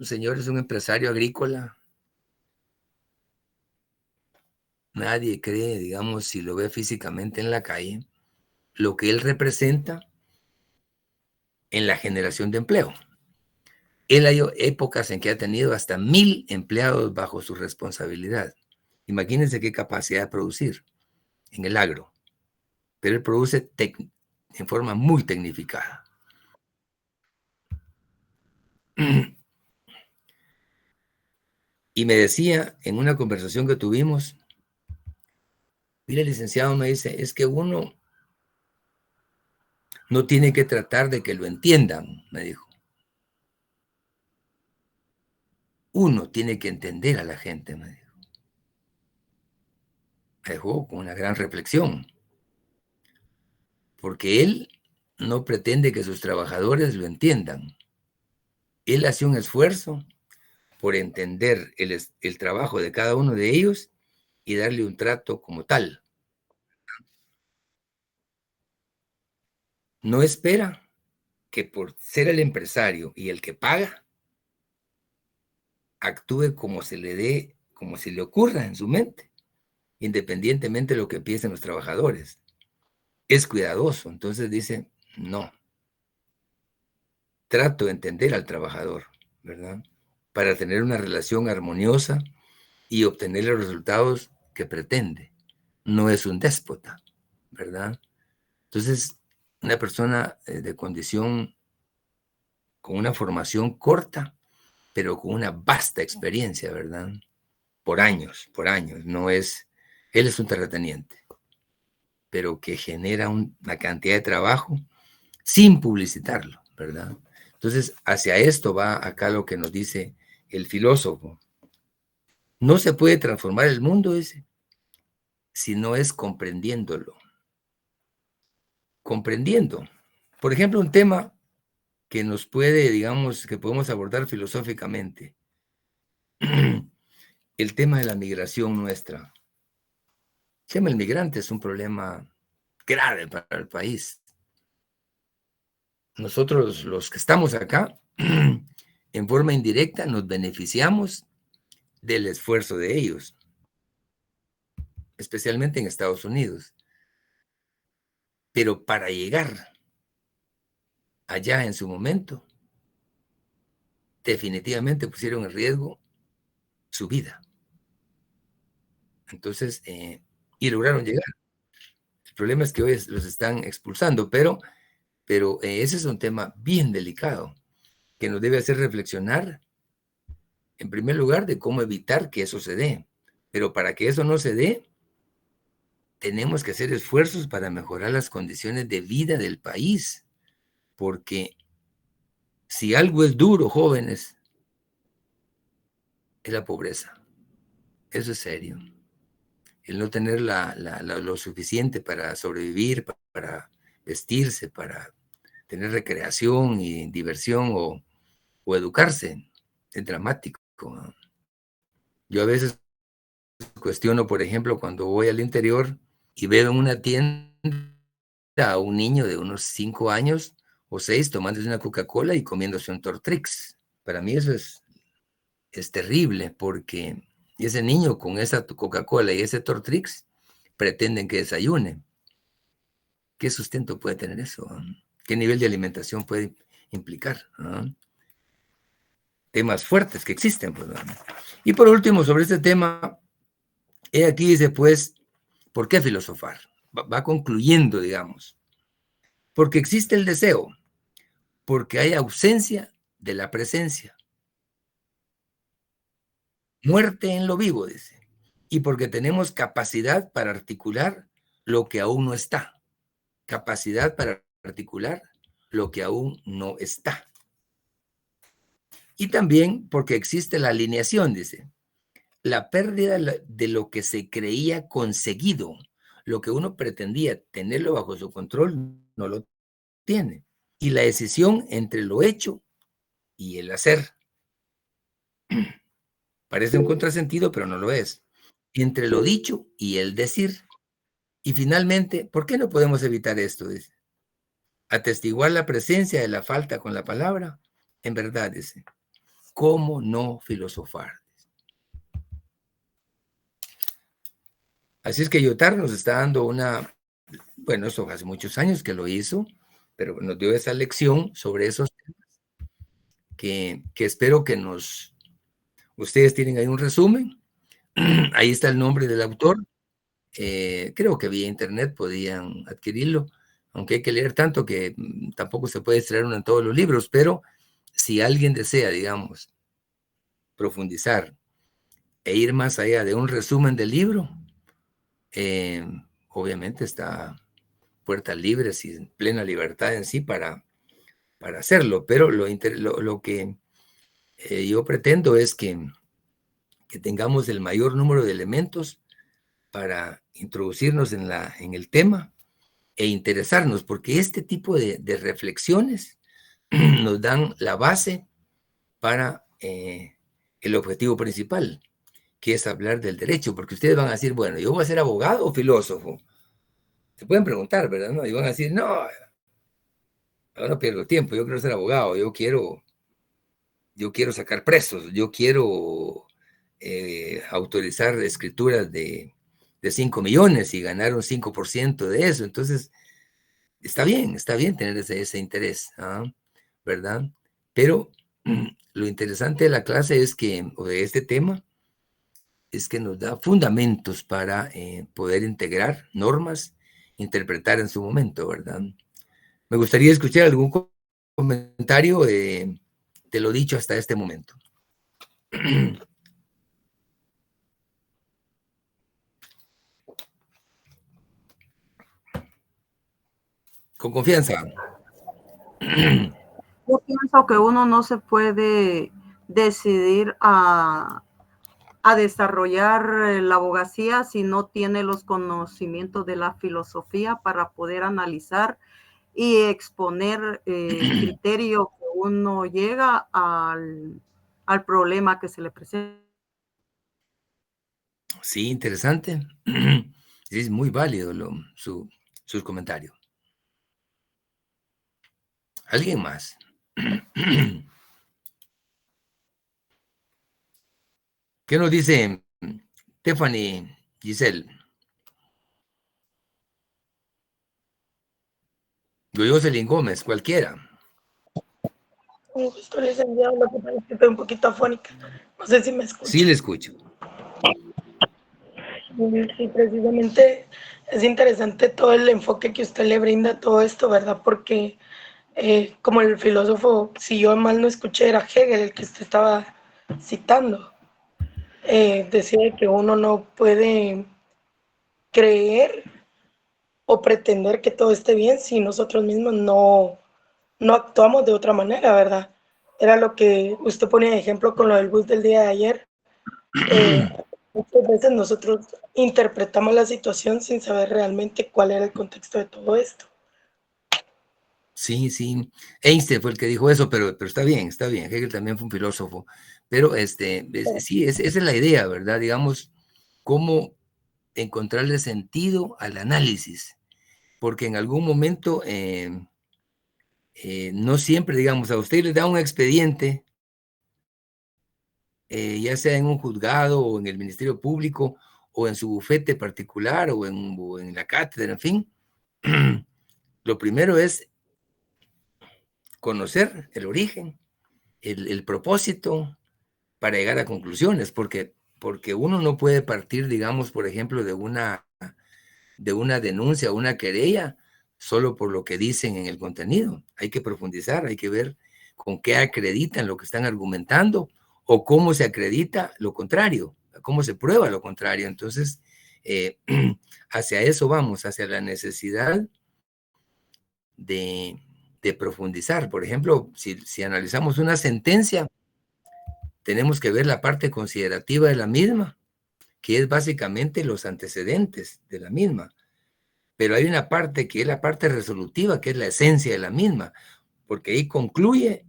señor es un empresario agrícola. Nadie cree, digamos, si lo ve físicamente en la calle, lo que él representa en la generación de empleo. Él hay épocas en que ha tenido hasta 1,000 empleados bajo su responsabilidad. Imagínense qué capacidad de producir. en el agro, pero él produce en forma muy tecnificada. Y me decía en una conversación que tuvimos, mire, licenciado, me dice, es que uno no tiene que tratar de que lo entiendan, me dijo. Uno tiene que entender a la gente, me dijo. Me dejó con una gran reflexión, porque él no pretende que sus trabajadores lo entiendan. Él hace un esfuerzo por entender el trabajo de cada uno de ellos y darle un trato como tal. No espera que por ser el empresario y el que paga, actúe como se le ocurra en su mente, independientemente de lo que piensen los trabajadores. Es cuidadoso, entonces dice, no, trato de entender al trabajador, ¿verdad? Para tener una relación armoniosa y obtener los resultados que pretende. No es un déspota, ¿verdad? Entonces, una persona de condición con una formación corta, pero con una vasta experiencia, ¿verdad? Por años, no es, él es un terrateniente, pero que genera una cantidad de trabajo sin publicitarlo, ¿verdad? Entonces, hacia esto va acá lo que nos dice el filósofo. No se puede transformar el mundo, dice, si no es comprendiéndolo. Comprendiendo. Por ejemplo, un tema que nos puede, digamos, que podemos abordar filosóficamente. El tema de la migración nuestra. El tema del migrante es un problema grave para el país. Nosotros, los que estamos acá, en forma indirecta, nos beneficiamos del esfuerzo de ellos, especialmente en Estados Unidos. Pero para llegar allá en su momento, definitivamente pusieron en riesgo su vida. Entonces, y lograron llegar. El problema es que hoy los están expulsando, pero ese es un tema bien delicado que nos debe hacer reflexionar, en primer lugar, de cómo evitar que eso se dé. Pero para que eso no se dé, tenemos que hacer esfuerzos para mejorar las condiciones de vida del país, porque si algo es duro, jóvenes, es la pobreza. Eso es serio. El no tener lo suficiente para sobrevivir, para vestirse, para tener recreación y diversión o educarse, es dramático. Yo a veces cuestiono, por ejemplo, cuando voy al interior y veo en una tienda a un niño de unos 5 años o 6 tomándose una Coca-Cola y comiéndose un Tortrix. Para mí eso es terrible, porque ese niño con esa Coca-Cola y ese Tortrix pretenden que desayune. ¿Qué sustento puede tener eso? ¿Qué nivel de alimentación puede implicar? Temas fuertes que existen. Pues, y por último, sobre este tema, aquí dice, pues, ¿por qué filosofar? Va concluyendo, digamos. Porque existe el deseo, porque hay ausencia de la presencia. Muerte en lo vivo, dice. Y porque tenemos capacidad para articular lo que aún no está. Capacidad para articular lo que aún no está. Y también porque existe la alineación, dice. La pérdida de lo que se creía conseguido, lo que uno pretendía tenerlo bajo su control, no lo tiene. Y la decisión entre lo hecho y el hacer. Parece un contrasentido, pero no lo es. Entre lo dicho y el decir. Y finalmente, ¿por qué no podemos evitar esto? Dice. Atestiguar la presencia de la falta con la palabra. En verdad, dice. ¿Cómo no filosofar? Así es que Lyotard nos está dando bueno, eso hace muchos años que lo hizo, pero nos dio esa lección sobre esos temas que espero que ustedes tienen ahí un resumen, ahí está el nombre del autor, Creo que vía internet podían adquirirlo, aunque hay que leer tanto que tampoco se puede extraer uno en todos los libros, pero si alguien desea, digamos, profundizar e ir más allá de un resumen del libro, obviamente está puertas libres y en plena libertad en sí para hacerlo, pero lo que yo pretendo es que tengamos el mayor número de elementos para introducirnos en el tema e interesarnos, porque este tipo de reflexiones nos dan la base para el objetivo principal, que es hablar del derecho, porque ustedes van a decir, bueno, ¿yo voy a ser abogado o filósofo? Se pueden preguntar, ¿verdad? ¿No? Y van a decir, no, yo no pierdo tiempo, yo quiero ser abogado, yo quiero sacar presos, yo quiero autorizar escrituras de 5 millones y ganar un 5% de eso. Entonces, está bien tener ese interés, ¿verdad? Pero lo interesante de la clase es que, o de este tema, es que nos da fundamentos para poder integrar normas, interpretar en su momento, ¿verdad? Me gustaría escuchar algún comentario de lo dicho hasta este momento. Con confianza. Yo pienso que uno no se puede decidir a desarrollar la abogacía si no tiene los conocimientos de la filosofía para poder analizar y exponer el criterio que uno llega al problema que se le presenta. Sí, interesante. Sí, es muy válido sus comentarios. ¿Alguien más? ¿Qué nos dice Stephanie Giselle? Jocelyn Gómez, cualquiera. Un gusto, licenciado. Lo que pasa es que estoy un poquito afónica. No sé si me escucha. Sí, le escucho. Sí, precisamente es interesante todo el enfoque que usted le brinda a todo esto, ¿verdad? Porque como el filósofo, si yo mal no escuché, era Hegel el que usted estaba citando. Decía que uno no puede creer o pretender que todo esté bien si nosotros mismos no actuamos de otra manera, ¿verdad? Era lo que usted ponía de ejemplo con lo del bus del día de ayer. Muchas veces nosotros interpretamos la situación sin saber realmente cuál era el contexto de todo esto. Sí, sí. Einstein fue el que dijo eso, pero está bien, está bien. Hegel también fue un filósofo. Pero sí, esa es la idea, ¿verdad? Digamos, cómo encontrarle sentido al análisis, porque en algún momento no siempre, digamos, a usted le da un expediente, ya sea en un juzgado o en el Ministerio Público o en su bufete particular o en la cátedra, en fin. Lo primero es conocer el origen, el propósito para llegar a conclusiones, porque uno no puede partir, digamos, por ejemplo, de una denuncia o una querella solo por lo que dicen en el contenido. Hay que profundizar, hay que ver con qué acreditan lo que están argumentando o cómo se acredita lo contrario, cómo se prueba lo contrario. Entonces, hacia eso vamos, hacia la necesidad de profundizar. Por ejemplo, si analizamos una sentencia, tenemos que ver la parte considerativa de la misma, que es básicamente los antecedentes de la misma. Pero hay una parte que es la parte resolutiva, que es la esencia de la misma, porque ahí concluye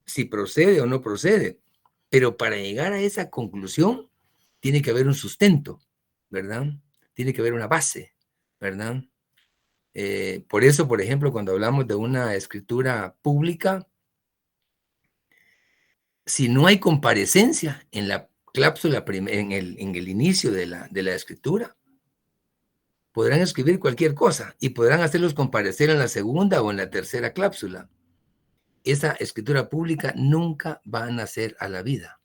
si procede o no procede. Pero para llegar a esa conclusión, tiene que haber un sustento, ¿verdad? Tiene que haber una base, ¿verdad? Por eso, por ejemplo, cuando hablamos de una escritura pública, si no hay comparecencia en la cláusula, en el inicio de la escritura, podrán escribir cualquier cosa y podrán hacerlos comparecer en la segunda o en la tercera cláusula. Esa escritura pública nunca va a nacer a la vida,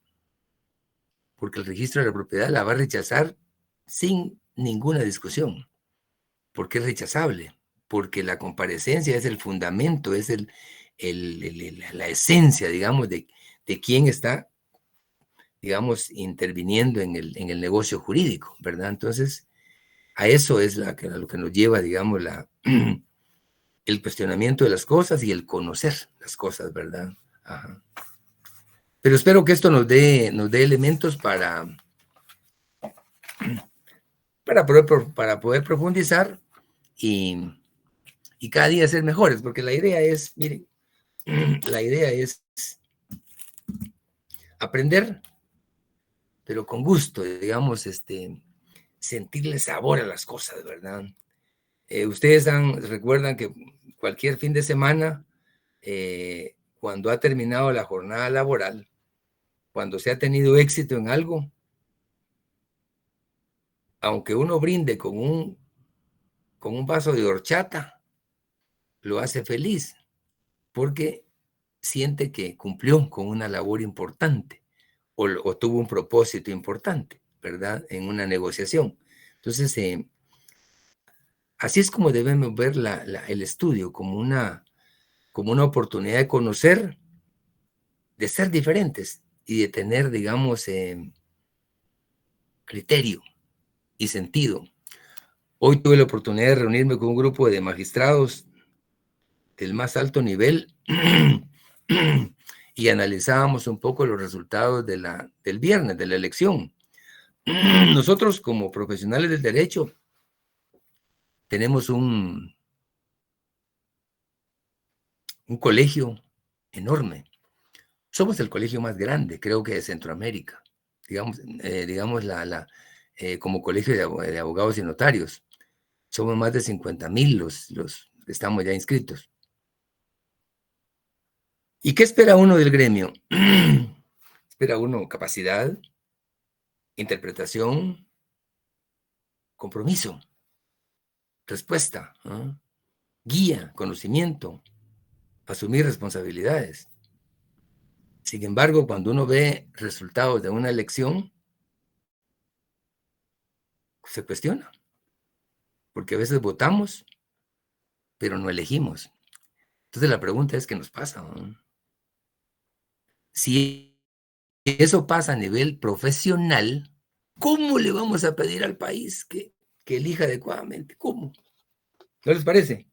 porque el registro de la propiedad la va a rechazar sin ninguna discusión, porque es rechazable, porque la comparecencia es el fundamento, es la esencia, digamos, de quién está, digamos, interviniendo en el negocio jurídico, ¿verdad? Entonces, a eso es a lo que nos lleva, digamos, el cuestionamiento de las cosas y el conocer las cosas, ¿verdad? Ajá. Pero espero que esto nos dé elementos para poder profundizar y cada día ser mejores, porque la idea es, miren, la idea es aprender, pero con gusto, digamos, sentirle sabor a las cosas, ¿verdad? Ustedes recuerdan que cualquier fin de semana, cuando ha terminado la jornada laboral, cuando se ha tenido éxito en algo, aunque uno brinde con un vaso de horchata, lo hace feliz, porque siente que cumplió con una labor importante o tuvo un propósito importante, ¿verdad? En una negociación. Entonces, así es como debemos ver el estudio, como una oportunidad de conocer, de ser diferentes y de tener, digamos, criterio y sentido. Hoy tuve la oportunidad de reunirme con un grupo de magistrados del más alto nivel y analizábamos un poco los resultados del viernes, de la elección. Nosotros, como profesionales del derecho, tenemos un colegio enorme. Somos el colegio más grande, creo que de Centroamérica, digamos, como colegio de abogados y notarios. Somos más de 50,000 los que estamos ya inscritos. ¿Y qué espera uno del gremio? Espera uno capacidad, interpretación, compromiso, respuesta, ¿no? Guía, conocimiento, asumir responsabilidades. Sin embargo, cuando uno ve resultados de una elección, se cuestiona, porque a veces votamos, pero no elegimos. Entonces la pregunta es, ¿qué nos pasa? ¿No? Si eso pasa a nivel profesional, ¿cómo le vamos a pedir al país que elija adecuadamente? ¿Cómo? ¿No les parece?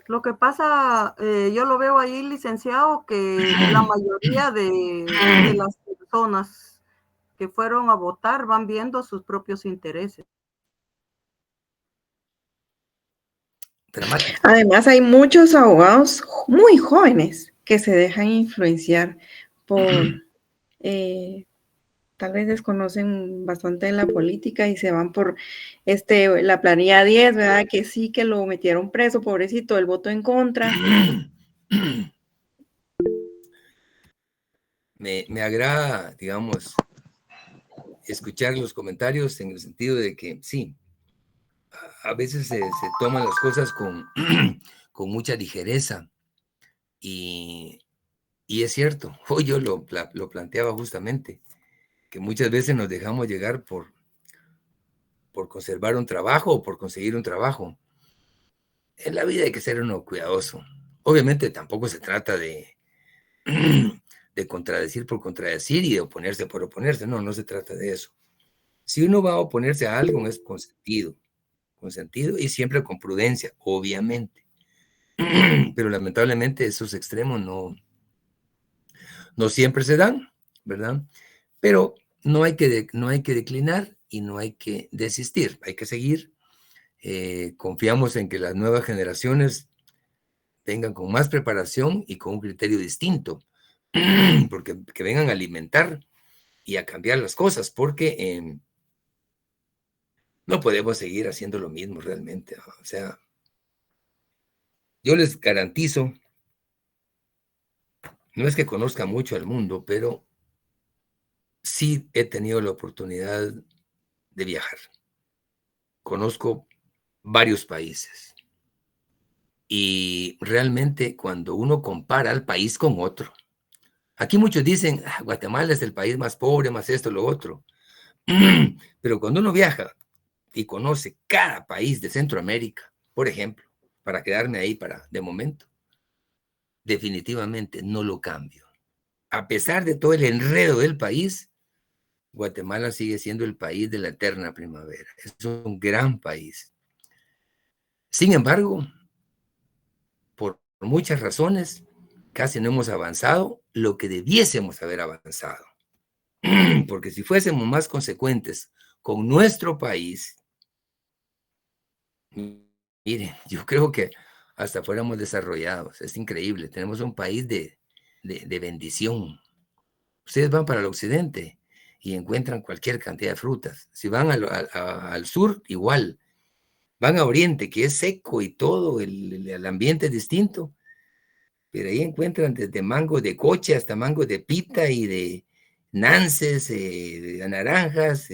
Lo que pasa, yo lo veo ahí, licenciado, que la mayoría de las personas que fueron a votar van viendo sus propios intereses. Dramático. Además, hay muchos abogados muy jóvenes que se dejan influenciar por, tal vez desconocen bastante de la política y se van por la planilla 10, ¿verdad? Que sí, que lo metieron preso, pobrecito, el voto en contra. Me agrada, digamos, escuchar los comentarios en el sentido de que sí, a veces se toman las cosas con mucha ligereza y es cierto. Hoy yo lo planteaba justamente, que muchas veces nos dejamos llegar por conservar un trabajo o por conseguir un trabajo. En la vida hay que ser uno cuidadoso. Obviamente tampoco se trata de contradecir por contradecir y de oponerse por oponerse. No se trata de eso. Si uno va a oponerse a algo es con sentido y siempre con prudencia, obviamente. Pero lamentablemente esos extremos no siempre se dan, ¿verdad? Pero no hay que declinar y no hay que desistir, hay que seguir. Confiamos en que las nuevas generaciones vengan con más preparación y con un criterio distinto, porque que vengan a alimentar y a cambiar las cosas, porque no podemos seguir haciendo lo mismo realmente, ¿no? O sea, yo les garantizo, no es que conozca mucho al mundo, pero sí he tenido la oportunidad de viajar. Conozco varios países. Y realmente cuando uno compara al país con otro, aquí muchos dicen, Guatemala es el país más pobre, más esto, lo otro. Pero cuando uno viaja y conoce cada país de Centroamérica, por ejemplo, para quedarme ahí de momento, definitivamente no lo cambio. A pesar de todo el enredo del país, Guatemala sigue siendo el país de la eterna primavera. Es un gran país. Sin embargo, por muchas razones, casi no hemos avanzado lo que debiésemos haber avanzado. Porque si fuésemos más consecuentes con nuestro país, miren, yo creo que hasta fuéramos desarrollados. Es increíble. Tenemos un país de bendición. Ustedes van para el occidente y encuentran cualquier cantidad de frutas. Si van al sur, igual. Van a oriente, que es seco y todo, el ambiente es distinto. Pero ahí encuentran desde mango de coche hasta mango de pita y de nances, de naranjas,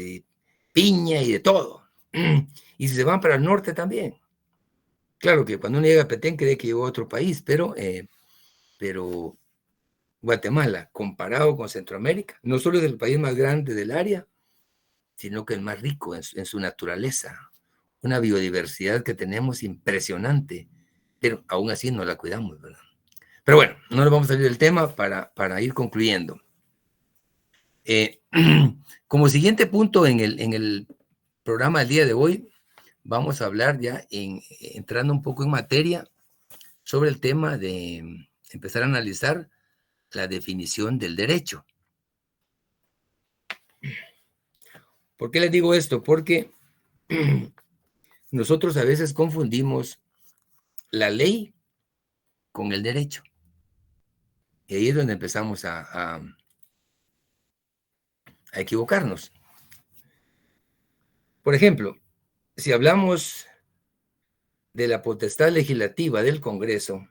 piña y de todo. Y si se van para el norte también. Claro que cuando uno llega a Petén cree que llegó a otro país, pero Guatemala, comparado con Centroamérica, no solo es el país más grande del área, sino que el más rico en su naturaleza. Una biodiversidad que tenemos impresionante, pero aún así no la cuidamos, ¿verdad? Pero bueno, no nos vamos a salir del tema para ir concluyendo. Como siguiente punto en el programa del día de hoy, vamos a hablar ya, entrando un poco en materia, sobre el tema de empezar a analizar la definición del derecho. ¿Por qué les digo esto? Porque nosotros a veces confundimos la ley con el derecho. Y ahí es donde empezamos a equivocarnos. Por ejemplo, si hablamos de la potestad legislativa del Congreso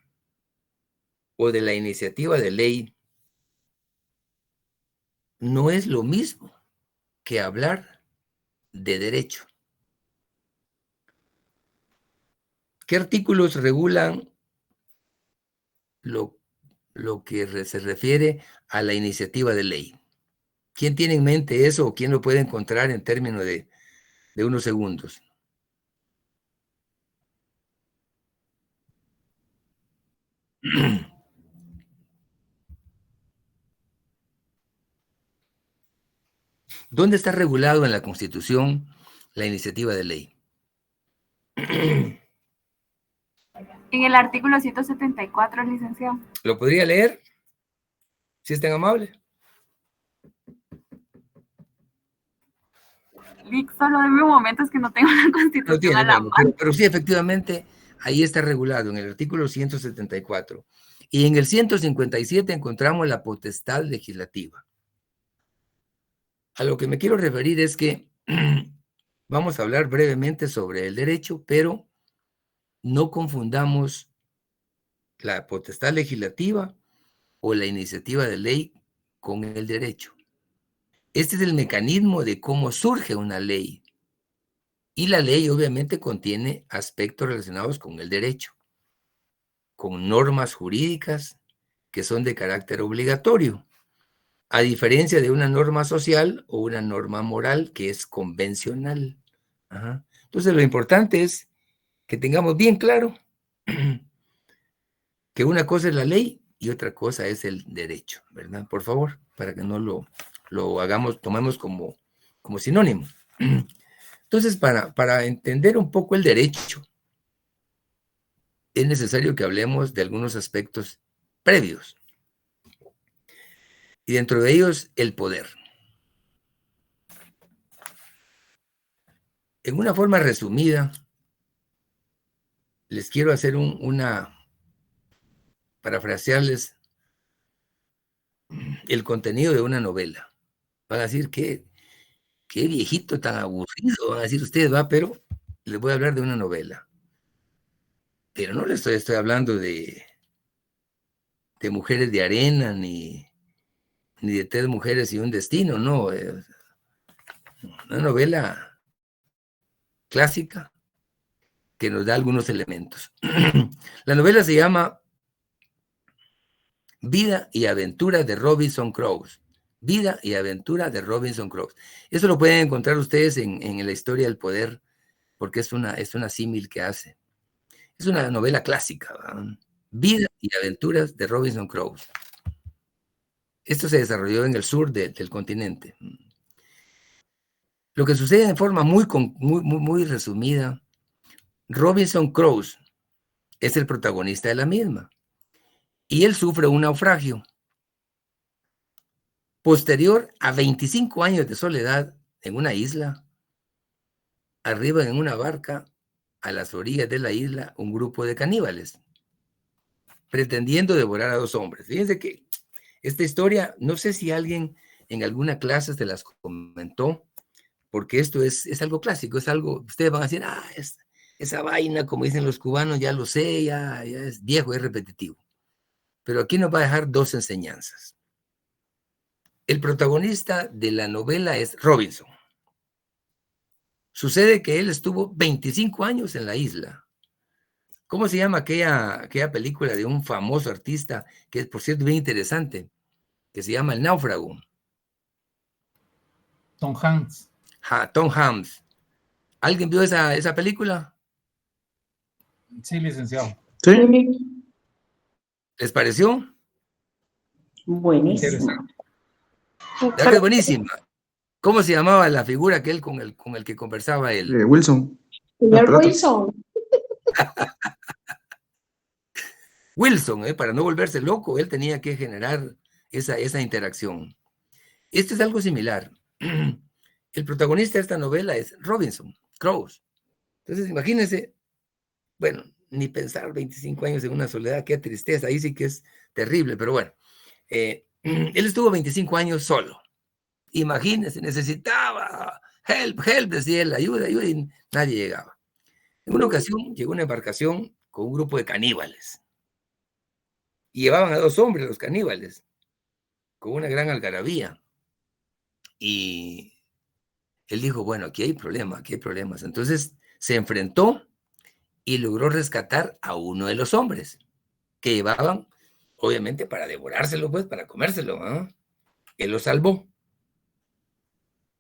o de la iniciativa de ley, no es lo mismo que hablar de derecho. ¿Qué artículos regulan lo que se refiere a la iniciativa de ley? ¿Quién tiene en mente eso o quién lo puede encontrar en términos de unos segundos? ¿Dónde está regulado en la Constitución la iniciativa de ley? En el artículo 174, licenciado. ¿Lo podría leer? Si es tan amable. Vic, solo deme un momento, es que no tengo la Constitución No tiene, a la bueno, mano. pero sí, efectivamente, ahí está regulado en el artículo 174. Y en el 157 encontramos la potestad legislativa. A lo que me quiero referir es que vamos a hablar brevemente sobre el derecho, pero no confundamos la potestad legislativa o la iniciativa de ley con el derecho. Este es el mecanismo de cómo surge una ley. Y la ley obviamente contiene aspectos relacionados con el derecho, con normas jurídicas que son de carácter obligatorio, a diferencia de una norma social o una norma moral que es convencional. Ajá. Entonces, lo importante es que tengamos bien claro que una cosa es la ley y otra cosa es el derecho, ¿verdad? Por favor, para que no lo hagamos, tomemos como sinónimo. Entonces, para entender un poco el derecho, es necesario que hablemos de algunos aspectos previos. Y dentro de ellos, el poder. En una forma resumida, les quiero hacer parafrasearles el contenido de una novela. Van a decir, qué viejito tan aburrido, van a decir ustedes, pero les voy a hablar de una novela. Pero no les estoy hablando de Mujeres de Arena, ni de 3 mujeres y un destino, no. Una novela clásica que nos da algunos elementos. La novela se llama Vida y Aventura de Robinson Crusoe. Vida y aventura de Robinson Crusoe. Eso lo pueden encontrar ustedes en la historia del poder, porque es una símil que hace. Es una novela clásica, ¿verdad? Vida y aventuras de Robinson Crusoe. Esto se desarrolló en el sur del continente. Lo que sucede en forma muy resumida, Robinson Crusoe es el protagonista de la misma, y él sufre un naufragio. Posterior a 25 años de soledad en una isla, arriba en una barca, a las orillas de la isla, un grupo de caníbales, pretendiendo devorar a 2 hombres. Fíjense que esta historia, no sé si alguien en alguna clase se las comentó, porque esto es algo clásico, es algo, ustedes van a decir, esa vaina, como dicen los cubanos, ya lo sé, ya es viejo, es repetitivo. Pero aquí nos va a dejar 2 enseñanzas. El protagonista de la novela es Robinson. Sucede que él estuvo 25 años en la isla. ¿Cómo se llama aquella película de un famoso artista, que es, por cierto, bien interesante, que se llama El Náufrago? Tom Hanks. Tom Hanks. ¿Alguien vio esa película? Sí, licenciado. Sí. ¿Les pareció? Buenísima. ¿Verdad que es buenísima? ¿Cómo se llamaba la figura aquel con el que conversaba él? Wilson. Señor Wilson. Wilson, para no volverse loco, él tenía que generar esa interacción. Esto es algo similar. El protagonista de esta novela es Robinson Crusoe. Entonces, imagínense, bueno, ni pensar 25 años en una soledad, qué tristeza, ahí sí que es terrible, pero bueno, él estuvo 25 años solo. Imagínense, necesitaba help, decía él, ayuda, y nadie llegaba. En una ocasión llegó una embarcación con un grupo de caníbales. Y llevaban a 2 hombres los caníbales, con una gran algarabía. Y él dijo, bueno, aquí hay problemas. Entonces se enfrentó y logró rescatar a uno de los hombres, que llevaban, obviamente, para devorárselo, pues, para comérselo, ¿eh? Él lo salvó.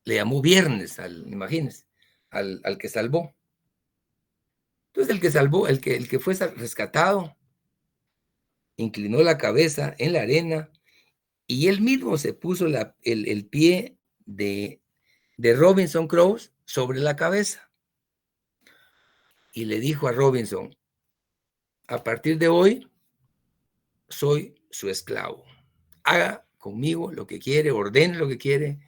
Le llamó Viernes, imagínense, al que salvó. Entonces el que salvó, el que fue rescatado, inclinó la cabeza en la arena y él mismo se puso el pie de Robinson Crusoe sobre la cabeza. Y le dijo a Robinson, a partir de hoy, soy su esclavo. Haga conmigo lo que quiere, ordene lo que quiere,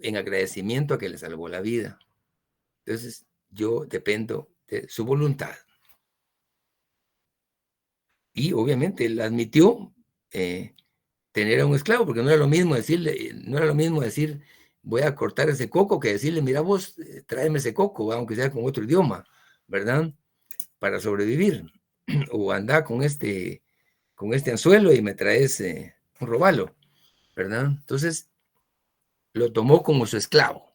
en agradecimiento a que le salvó la vida. Entonces, yo dependo de su voluntad. Y obviamente él admitió tener a un esclavo, porque no era lo mismo decir, voy a cortar ese coco, que decirle, mira vos, tráeme ese coco, aunque sea con otro idioma, ¿verdad? Para sobrevivir. O anda con este anzuelo y me traes un robalo, ¿verdad? Entonces, lo tomó como su esclavo.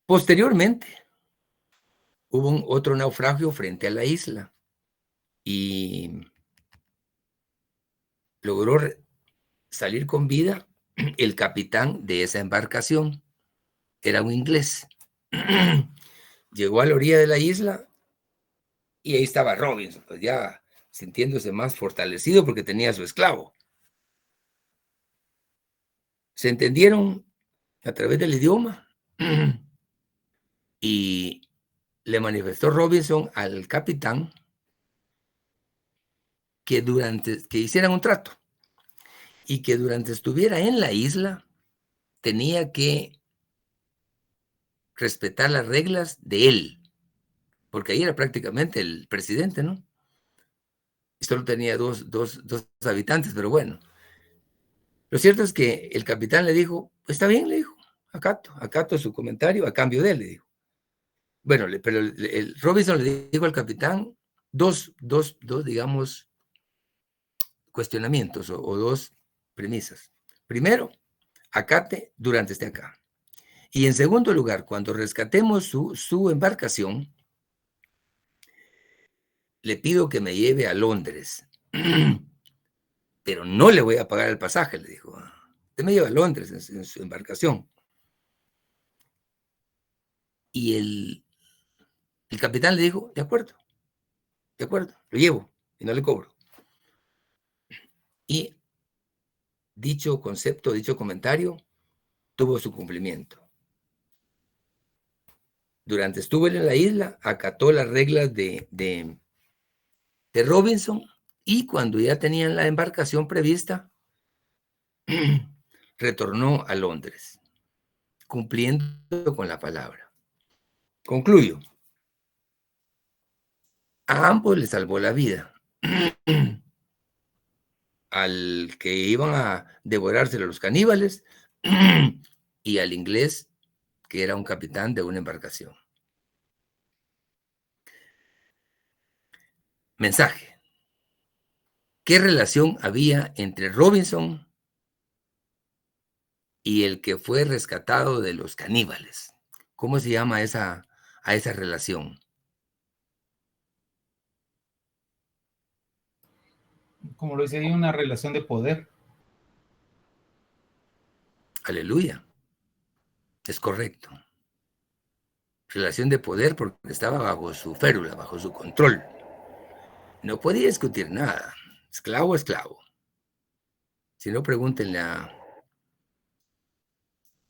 Posteriormente, hubo otro naufragio frente a la isla y logró salir con vida el capitán de esa embarcación. Era un inglés. Llegó a la orilla de la isla y ahí estaba Robinson, pues ya sintiéndose más fortalecido porque tenía a su esclavo. Se entendieron a través del idioma y le manifestó Robinson al capitán que hicieran un trato y que durante estuviera en la isla tenía que respetar las reglas de él, porque ahí era prácticamente el presidente, ¿no? Y solo tenía dos habitantes, pero bueno. Lo cierto es que el capitán le dijo, está bien, le dijo, acato su comentario a cambio de él, le dijo. Bueno, pero el Robinson le dijo al capitán dos digamos, cuestionamientos o 2 premisas. Primero, acate durante esté acá. Y en segundo lugar, cuando rescatemos su embarcación, le pido que me lleve a Londres pero no le voy a pagar el pasaje, le dijo. Usted me lleva a Londres en su embarcación. Y el capitán le dijo, de acuerdo, lo llevo y no le cobro. Y dicho concepto, dicho comentario, tuvo su cumplimiento. Durante estuvo en la isla, acató las reglas de Robinson, y cuando ya tenían la embarcación prevista, retornó a Londres, cumpliendo con la palabra. Concluyo. A ambos les salvó la vida. Al que iban a devorárselo los caníbales y al inglés, que era un capitán de una embarcación. Mensaje. ¿Qué relación había entre Robinson y el que fue rescatado de los caníbales? ¿Cómo se llama a esa relación? Como lo dice ahí, una relación de poder. Aleluya. Es correcto. Relación de poder porque estaba bajo su férula, bajo su control. No podía discutir nada. Esclavo, esclavo. Si no, pregúntenle a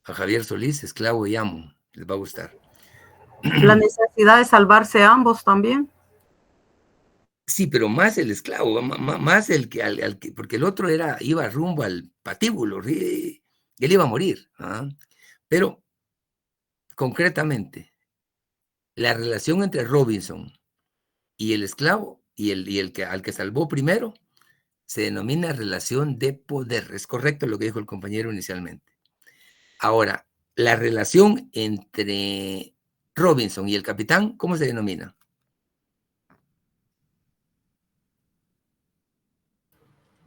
Javier Solís, esclavo y amo. Les va a gustar. La necesidad de salvarse ambos también. Sí, pero más el esclavo, más el que, porque el otro iba rumbo al patíbulo, él iba a morir. Pero, concretamente, la relación entre Robinson y el esclavo, y al que salvó primero, se denomina relación de poder. Es correcto lo que dijo el compañero inicialmente. Ahora, la relación entre Robinson y el capitán, ¿cómo se denomina?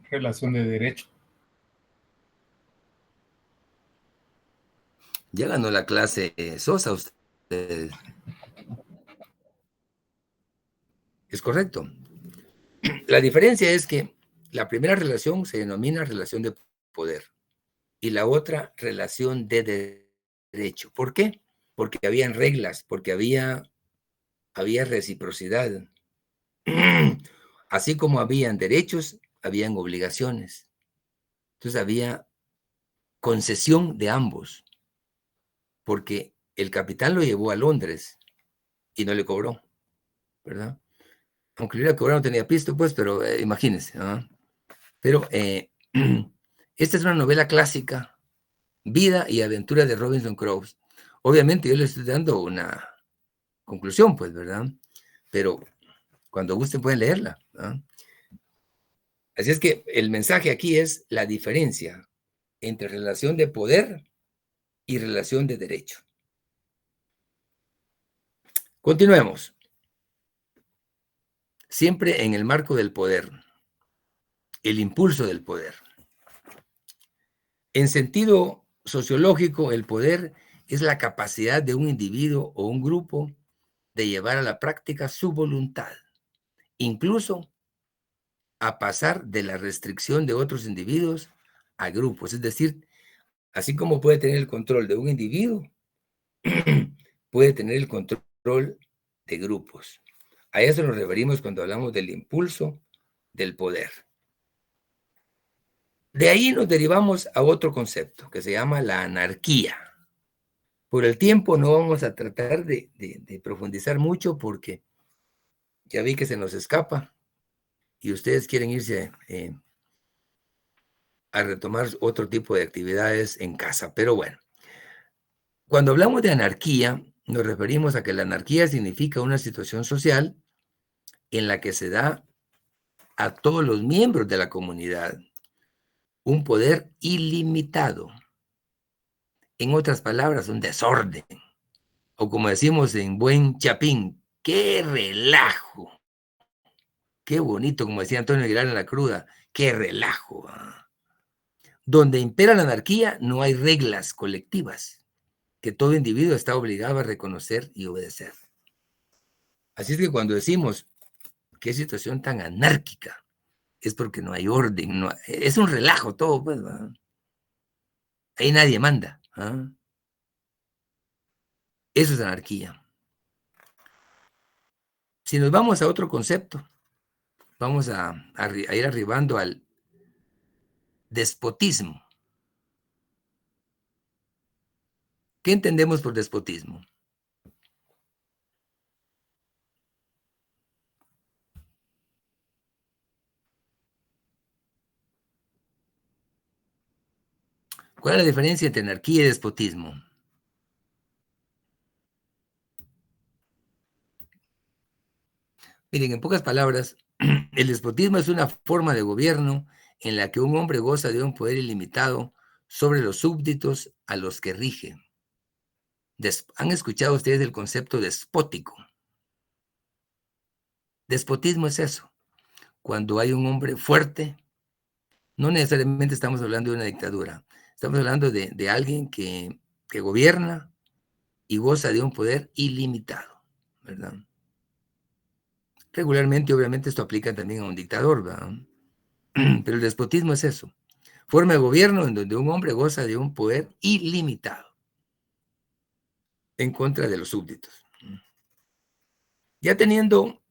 Relación de derecho. Ya ganó la clase Sosa usted. Es correcto. La diferencia es que la primera relación se denomina relación de poder y la otra relación de derecho. ¿Por qué? Porque habían reglas, porque había reciprocidad. Así como habían derechos, habían obligaciones. Entonces había concesión de ambos, porque el capitán lo llevó a Londres y no le cobró, ¿verdad? Aunque le hubiera cobrado no tenía pisto, pues, pero imagínense. Pero esta es una novela clásica, Vida y Aventura de Robinson Crusoe. Obviamente yo le estoy dando una conclusión, pues, ¿verdad? Pero cuando gusten pueden leerla. Así es que el mensaje aquí es la diferencia entre relación de poder y relación de derecho. Continuemos. Siempre en el marco del poder, el impulso del poder. En sentido sociológico, el poder es la capacidad de un individuo o un grupo de llevar a la práctica su voluntad, incluso a pasar de la restricción de otros individuos a grupos. Es decir, así como puede tener el control de un individuo, puede tener el control de grupos. A eso nos referimos cuando hablamos del impulso del poder. De ahí nos derivamos a otro concepto que se llama la anarquía. Por el tiempo no vamos a tratar de profundizar mucho porque ya vi que se nos escapa y ustedes quieren irse a retomar otro tipo de actividades en casa. Pero bueno, cuando hablamos de anarquía, nos referimos a que la anarquía significa una situación social en la que se da a todos los miembros de la comunidad un poder ilimitado. En otras palabras, un desorden. O como decimos en buen chapín, ¡qué relajo! Qué bonito, como decía Antonio Aguilar en La Cruda, ¡qué relajo! Donde impera la anarquía no hay reglas colectivas que todo individuo está obligado a reconocer y obedecer. Así es que cuando decimos qué situación tan anárquica, es porque no hay orden, es un relajo todo, pues, ¿verdad? Ahí nadie manda. ¿Ah? Eso es anarquía. Si nos vamos a otro concepto, vamos a ir arribando al despotismo. ¿Qué entendemos por despotismo? ¿Cuál es la diferencia entre anarquía y despotismo? Miren, en pocas palabras, el despotismo es una forma de gobierno en la que un hombre goza de un poder ilimitado sobre los súbditos a los que rige. ¿Han escuchado ustedes el concepto despótico? Despotismo es eso. Cuando hay un hombre fuerte, no necesariamente estamos hablando de una dictadura, estamos hablando de alguien que gobierna y goza de un poder ilimitado, ¿verdad? Regularmente, obviamente, esto aplica también a un dictador, ¿verdad? Pero el despotismo es eso. Forma de gobierno en donde un hombre goza de un poder ilimitado en contra de los súbditos. Ya teniendo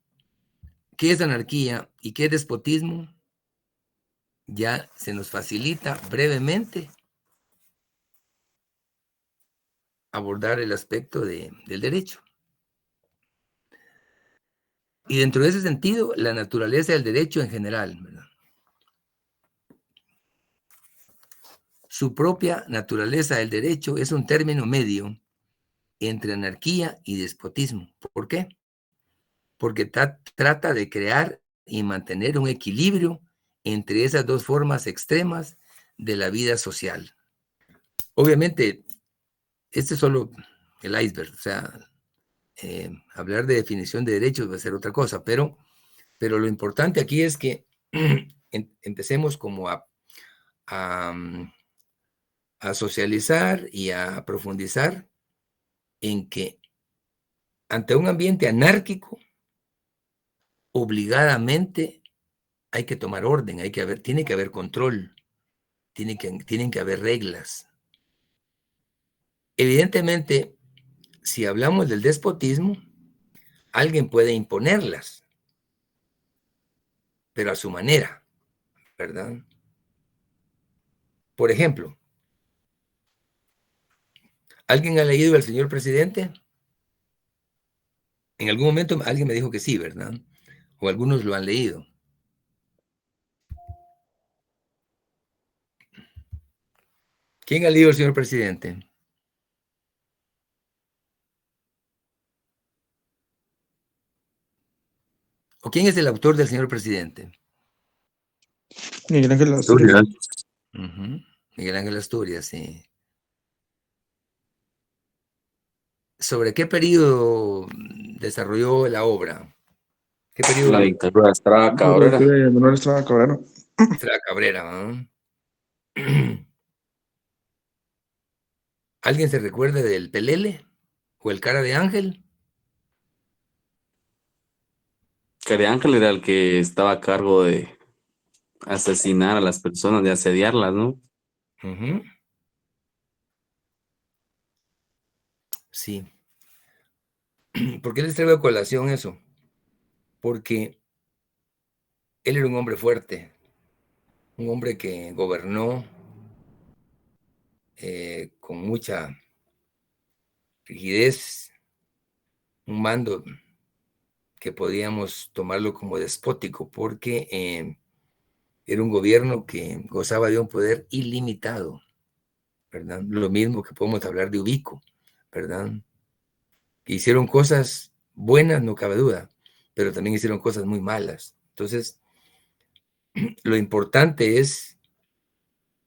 qué es anarquía y qué es despotismo, ya se nos facilita brevemente abordar el aspecto del derecho. Y dentro de ese sentido, la naturaleza del derecho en general, ¿verdad? Su propia naturaleza del derecho es un término medio entre anarquía y despotismo. ¿Por qué? Porque trata de crear y mantener un equilibrio entre esas dos formas extremas de la vida social. Obviamente, este es solo el iceberg, o sea, hablar de definición de derechos va a ser otra cosa, pero lo importante aquí es que empecemos como a socializar y a profundizar en que ante un ambiente anárquico, obligadamente hay que tomar orden, tiene que haber control, tienen que haber reglas. Evidentemente, si hablamos del despotismo, alguien puede imponerlas, pero a su manera, ¿verdad? Por ejemplo, ¿alguien ha leído El Señor Presidente? En algún momento alguien me dijo que sí, ¿verdad? O algunos lo han leído. ¿Quién ha leído El Señor Presidente? ¿O quién es el autor del Señor Presidente? Miguel Ángel Asturias. Miguel Ángel Asturias, sí. ¿Sobre qué periodo desarrolló la obra? ¿Qué periodo? La dictadura de Estrada Cabrera. Manuel Estrada Cabrera. Estrada Cabrera, ¿no? ¿Alguien se recuerda del Pelele? ¿O el Cara de Ángel? Cara de Ángel era el que estaba a cargo de asesinar a las personas, de asediarlas, ¿no? Sí. ¿Por qué les traigo a colación eso? Porque él era un hombre fuerte, un hombre que gobernó con mucha rigidez, un mando que podíamos tomarlo como despótico, porque era un gobierno que gozaba de un poder ilimitado, ¿verdad? Lo mismo que podemos hablar de Ubico, ¿verdad? Que hicieron cosas buenas, no cabe duda, pero también hicieron cosas muy malas. Entonces, lo importante es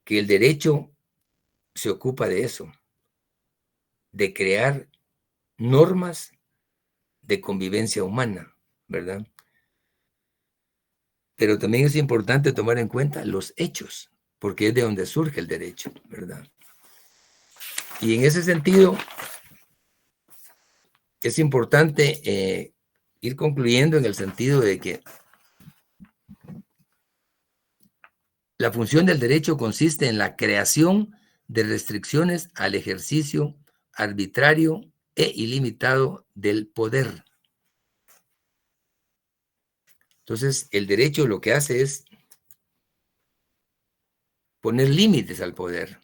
que el derecho se ocupa de eso, de crear normas de convivencia humana, ¿verdad? Pero también es importante tomar en cuenta los hechos, porque es de donde surge el derecho, ¿verdad? Y en ese sentido, es importante ir concluyendo en el sentido de que La función del derecho consiste en la creación de restricciones al ejercicio arbitrario e ilimitado del poder. Entonces, el derecho lo que hace es poner límites al poder.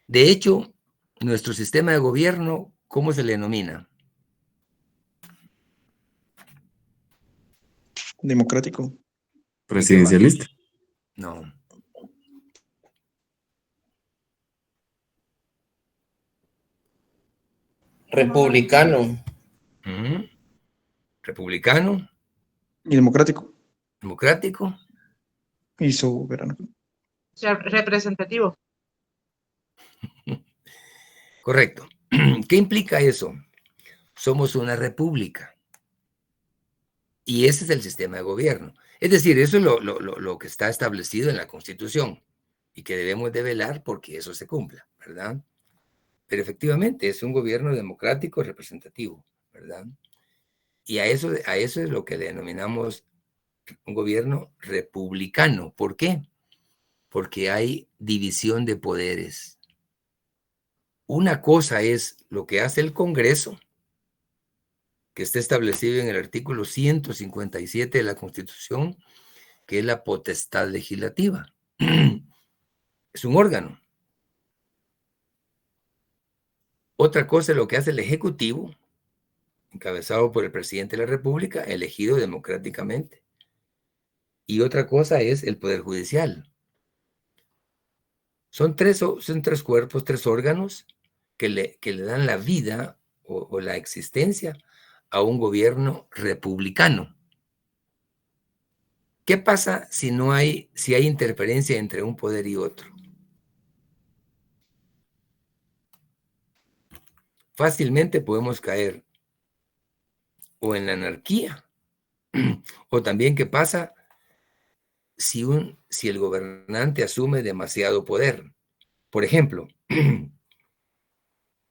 De hecho, nuestro sistema de gobierno, ¿cómo se le denomina? Democrático. Presidencialista. No. Republicano. Republicano. Y democrático. Democrático. Y soberano. Representativo. Correcto. ¿Qué implica eso? Somos una república. Y ese es el sistema de gobierno. Es decir, eso es lo que está establecido en la Constitución y que debemos de velar porque eso se cumpla, ¿verdad? Pero efectivamente es un gobierno democrático representativo, ¿verdad? Y a eso es lo que le denominamos un gobierno republicano. ¿Por qué? Porque hay división de poderes. Una cosa es lo que hace el Congreso, que está establecido en el artículo 157 de la Constitución, que es la potestad legislativa. Es un órgano. Otra cosa es lo que hace el Ejecutivo, encabezado por el presidente de la República, elegido democráticamente. Y otra cosa es el Poder Judicial. Son tres cuerpos, tres órganos que le dan la vida o la existencia a un gobierno republicano. ¿Qué pasa si hay interferencia entre un poder y otro? Fácilmente podemos caer o en la anarquía, o también qué pasa si el gobernante asume demasiado poder. Por ejemplo,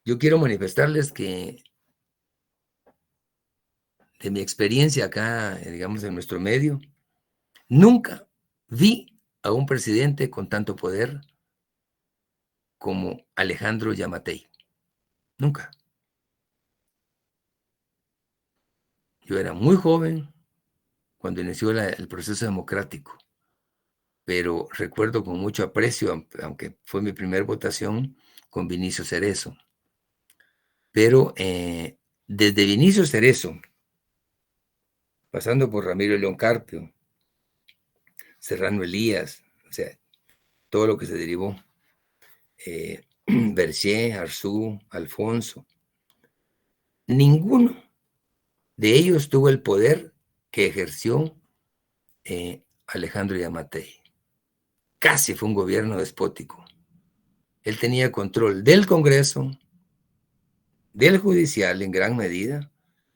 yo quiero manifestarles que de mi experiencia acá, digamos, en nuestro medio, nunca vi a un presidente con tanto poder como Alejandro Yamatei. Nunca. Yo era muy joven cuando inició el proceso democrático, pero recuerdo con mucho aprecio, aunque fue mi primera votación, con Vinicio Cerezo. Pero desde Vinicio Cerezo, pasando por Ramiro León Carpio, Serrano Elías, o sea, todo lo que se derivó, Berché, Arzú, Alfonso, ninguno de ellos tuvo el poder que ejerció Alejandro Yamatei. Casi fue un gobierno despótico. Él tenía control del Congreso, del Judicial en gran medida,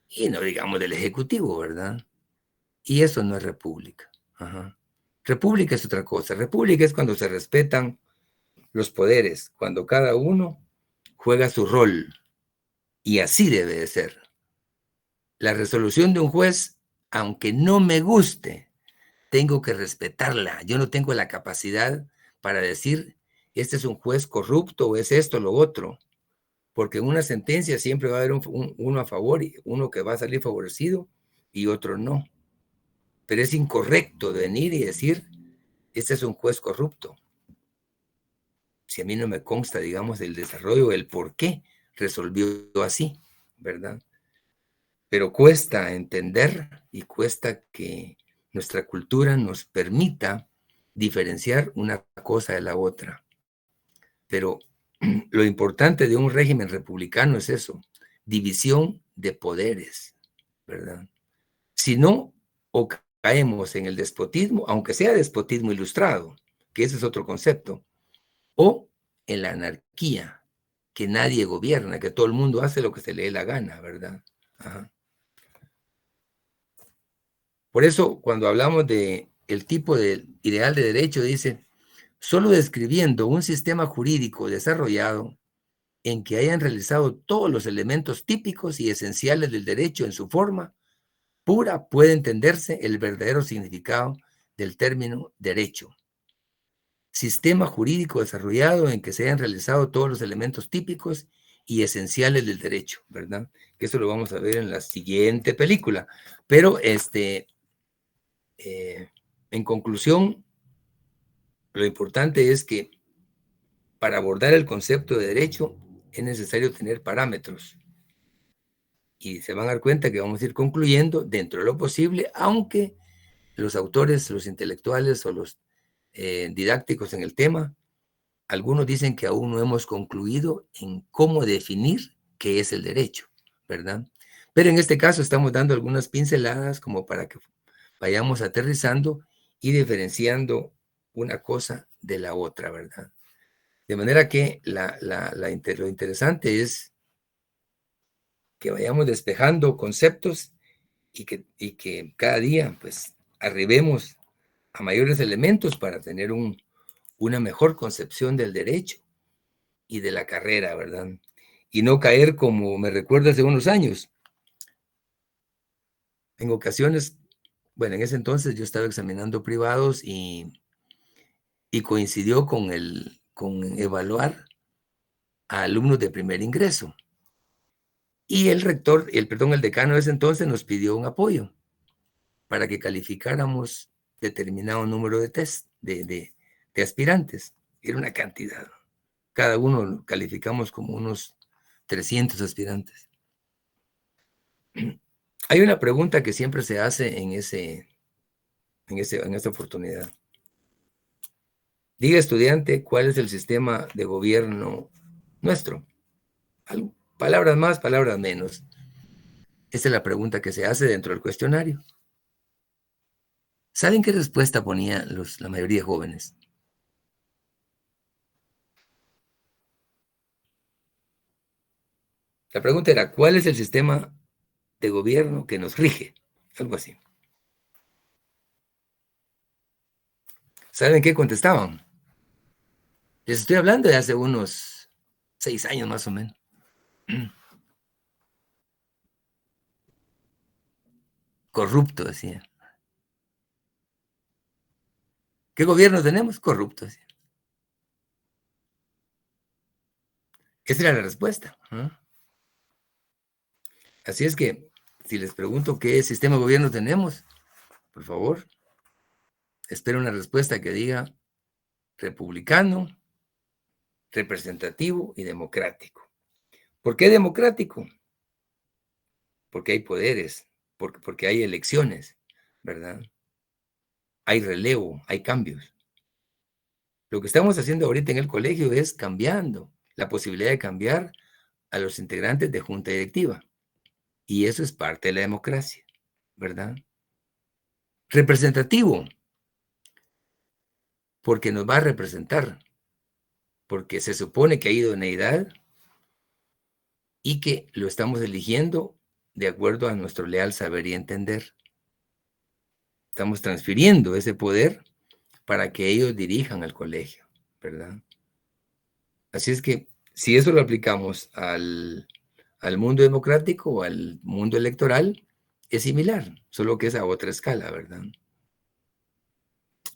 y no digamos del Ejecutivo, ¿verdad? Y eso no es república. Ajá. República es otra cosa. República es cuando se respetan los poderes, cuando cada uno juega su rol. Y así debe de ser. La resolución de un juez, aunque no me guste, tengo que respetarla. Yo no tengo la capacidad para decir, este es un juez corrupto o es esto o lo otro. Porque en una sentencia siempre va a haber uno a favor y uno que va a salir favorecido y otro no. Pero es incorrecto venir y decir, este es un juez corrupto. Si a mí no me consta, digamos, el desarrollo, el por qué resolvió así, ¿verdad? Pero cuesta entender y cuesta que nuestra cultura nos permita diferenciar una cosa de la otra. Pero lo importante de un régimen republicano es eso, división de poderes, ¿verdad? Si no, o caemos en el despotismo, aunque sea despotismo ilustrado, que ese es otro concepto, o en la anarquía, que nadie gobierna, que todo el mundo hace lo que se le dé la gana, ¿verdad? Ajá. Por eso, cuando hablamos de el tipo de ideal de derecho, dice, solo describiendo un sistema jurídico desarrollado en que hayan realizado todos los elementos típicos y esenciales del derecho en su forma pura, puede entenderse el verdadero significado del término derecho. sistema jurídico desarrollado en que se hayan realizado todos los elementos típicos y esenciales del derecho, ¿verdad? Que eso lo vamos a ver en la siguiente película. Pero, en conclusión, lo importante es que para abordar el concepto de derecho es necesario tener parámetros. Y se van a dar cuenta que vamos a ir concluyendo dentro de lo posible, aunque los autores, los intelectuales o los didácticos en el tema, algunos dicen que aún no hemos concluido en cómo definir qué es el derecho, ¿verdad? Pero en este caso estamos dando algunas pinceladas como para que vayamos aterrizando y diferenciando una cosa de la otra, ¿verdad? De manera que lo interesante es que vayamos despejando conceptos y que cada día, pues, arribemos a mayores elementos para tener una mejor concepción del derecho y de la carrera, ¿verdad? Y no caer como me recuerdo hace unos años. En ocasiones, bueno, en ese entonces yo estaba examinando privados y coincidió con evaluar a alumnos de primer ingreso. Y el decano de ese entonces nos pidió un apoyo para que calificáramos determinado número de test de aspirantes. Era una cantidad. Cada uno calificamos como unos 300 aspirantes. Hay una pregunta que siempre se hace en esta oportunidad. Diga, estudiante, ¿cuál es el sistema de gobierno nuestro? Palabras más, palabras menos. Esa es la pregunta que se hace dentro del cuestionario. ¿Saben qué respuesta ponía la mayoría de jóvenes? La pregunta era, ¿cuál es el sistema de gobierno que nos rige? Algo así. ¿Saben qué contestaban? Les estoy hablando de hace unos 6 años más o menos. Corrupto, decía. ¿Qué gobierno tenemos? Corrupto, decía. Esa era la respuesta. Así es que, si les pregunto qué sistema de gobierno tenemos, por favor, espero una respuesta que diga republicano, representativo y democrático. ¿Por qué democrático? Porque hay poderes, porque hay elecciones, ¿verdad? Hay relevo, hay cambios. Lo que estamos haciendo ahorita en el colegio es cambiando la posibilidad de cambiar a los integrantes de junta directiva. Y eso es parte de la democracia, ¿verdad? Representativo, porque nos va a representar, porque se supone que hay idoneidad y que lo estamos eligiendo de acuerdo a nuestro leal saber y entender. Estamos transfiriendo ese poder para que ellos dirijan el colegio, ¿verdad? Así es que si eso lo aplicamos al mundo democrático o al mundo electoral, es similar, solo que es a otra escala, ¿verdad?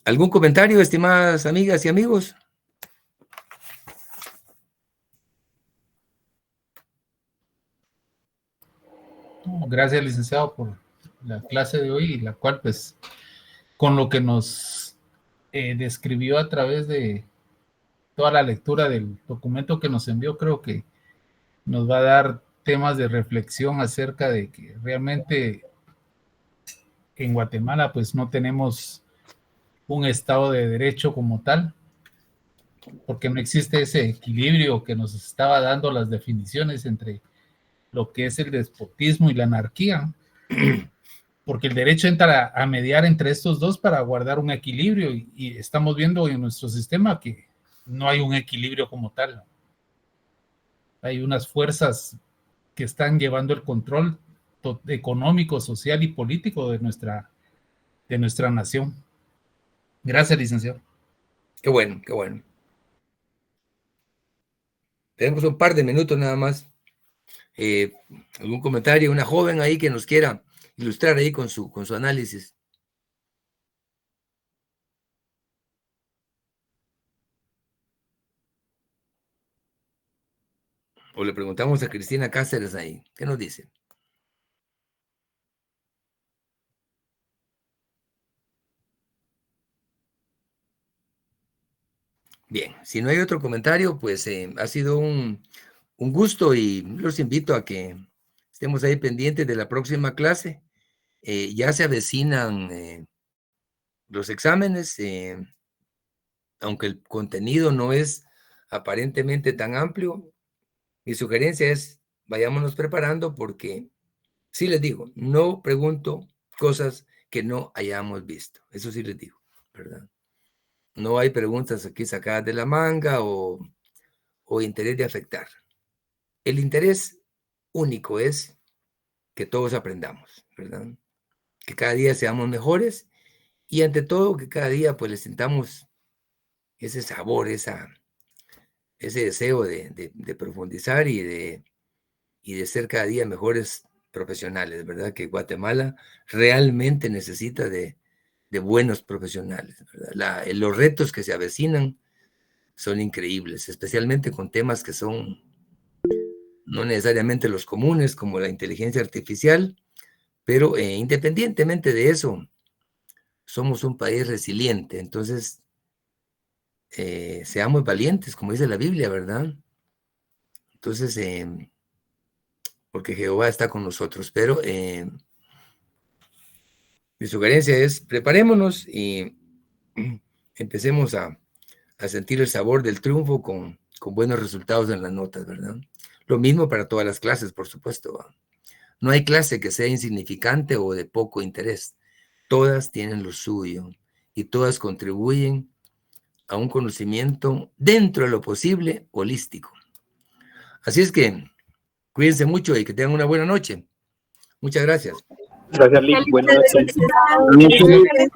¿Algún comentario, estimadas amigas y amigos? Gracias, licenciado, por la clase de hoy, la cual, pues, con lo que nos describió a través de toda la lectura del documento que nos envió, creo que nos va a dar temas de reflexión acerca de que realmente en Guatemala, pues, no tenemos un Estado de Derecho como tal, porque no existe ese equilibrio que nos estaba dando las definiciones entre lo que es el despotismo y la anarquía, porque el derecho entra a mediar entre estos dos para guardar un equilibrio y estamos viendo en nuestro sistema que no hay un equilibrio como tal. Hay unas fuerzas que están llevando el control económico, social y político de nuestra nación. Gracias, licenciado. Qué bueno, qué bueno. Tenemos un par de minutos nada más. ¿Algún comentario? Una joven ahí que nos quiera ilustrar ahí con su análisis. O le preguntamos a Cristina Cáceres ahí. ¿Qué nos dice? Bien, si no hay otro comentario, pues ha sido un gusto y los invito a que estemos ahí pendientes de la próxima clase. Ya se avecinan los exámenes, aunque el contenido no es aparentemente tan amplio. Mi sugerencia es, vayámonos preparando porque, sí les digo, no pregunto cosas que no hayamos visto. Eso sí les digo, ¿verdad? No hay preguntas aquí sacadas de la manga o interés de afectar. El interés único es que todos aprendamos, ¿verdad? Que cada día seamos mejores y ante todo que cada día pues le sintamos ese sabor, ese deseo de profundizar y de ser cada día mejores profesionales, ¿verdad? Que Guatemala realmente necesita de buenos profesionales, ¿verdad? Los retos que se avecinan son increíbles, especialmente con temas que son no necesariamente los comunes, como la inteligencia artificial, pero independientemente de eso, somos un país resiliente, entonces seamos valientes, como dice la Biblia, ¿verdad? Entonces, porque Jehová está con nosotros, pero mi sugerencia es, preparémonos y empecemos a sentir el sabor del triunfo con buenos resultados en las notas, ¿verdad? Lo mismo para todas las clases, por supuesto, ¿verdad? No hay clase que sea insignificante o de poco interés. Todas tienen lo suyo y todas contribuyen a un conocimiento dentro de lo posible holístico. Así es que cuídense mucho y que tengan una buena noche. Muchas gracias. Gracias, Lick. Buenas noches. Felicidades.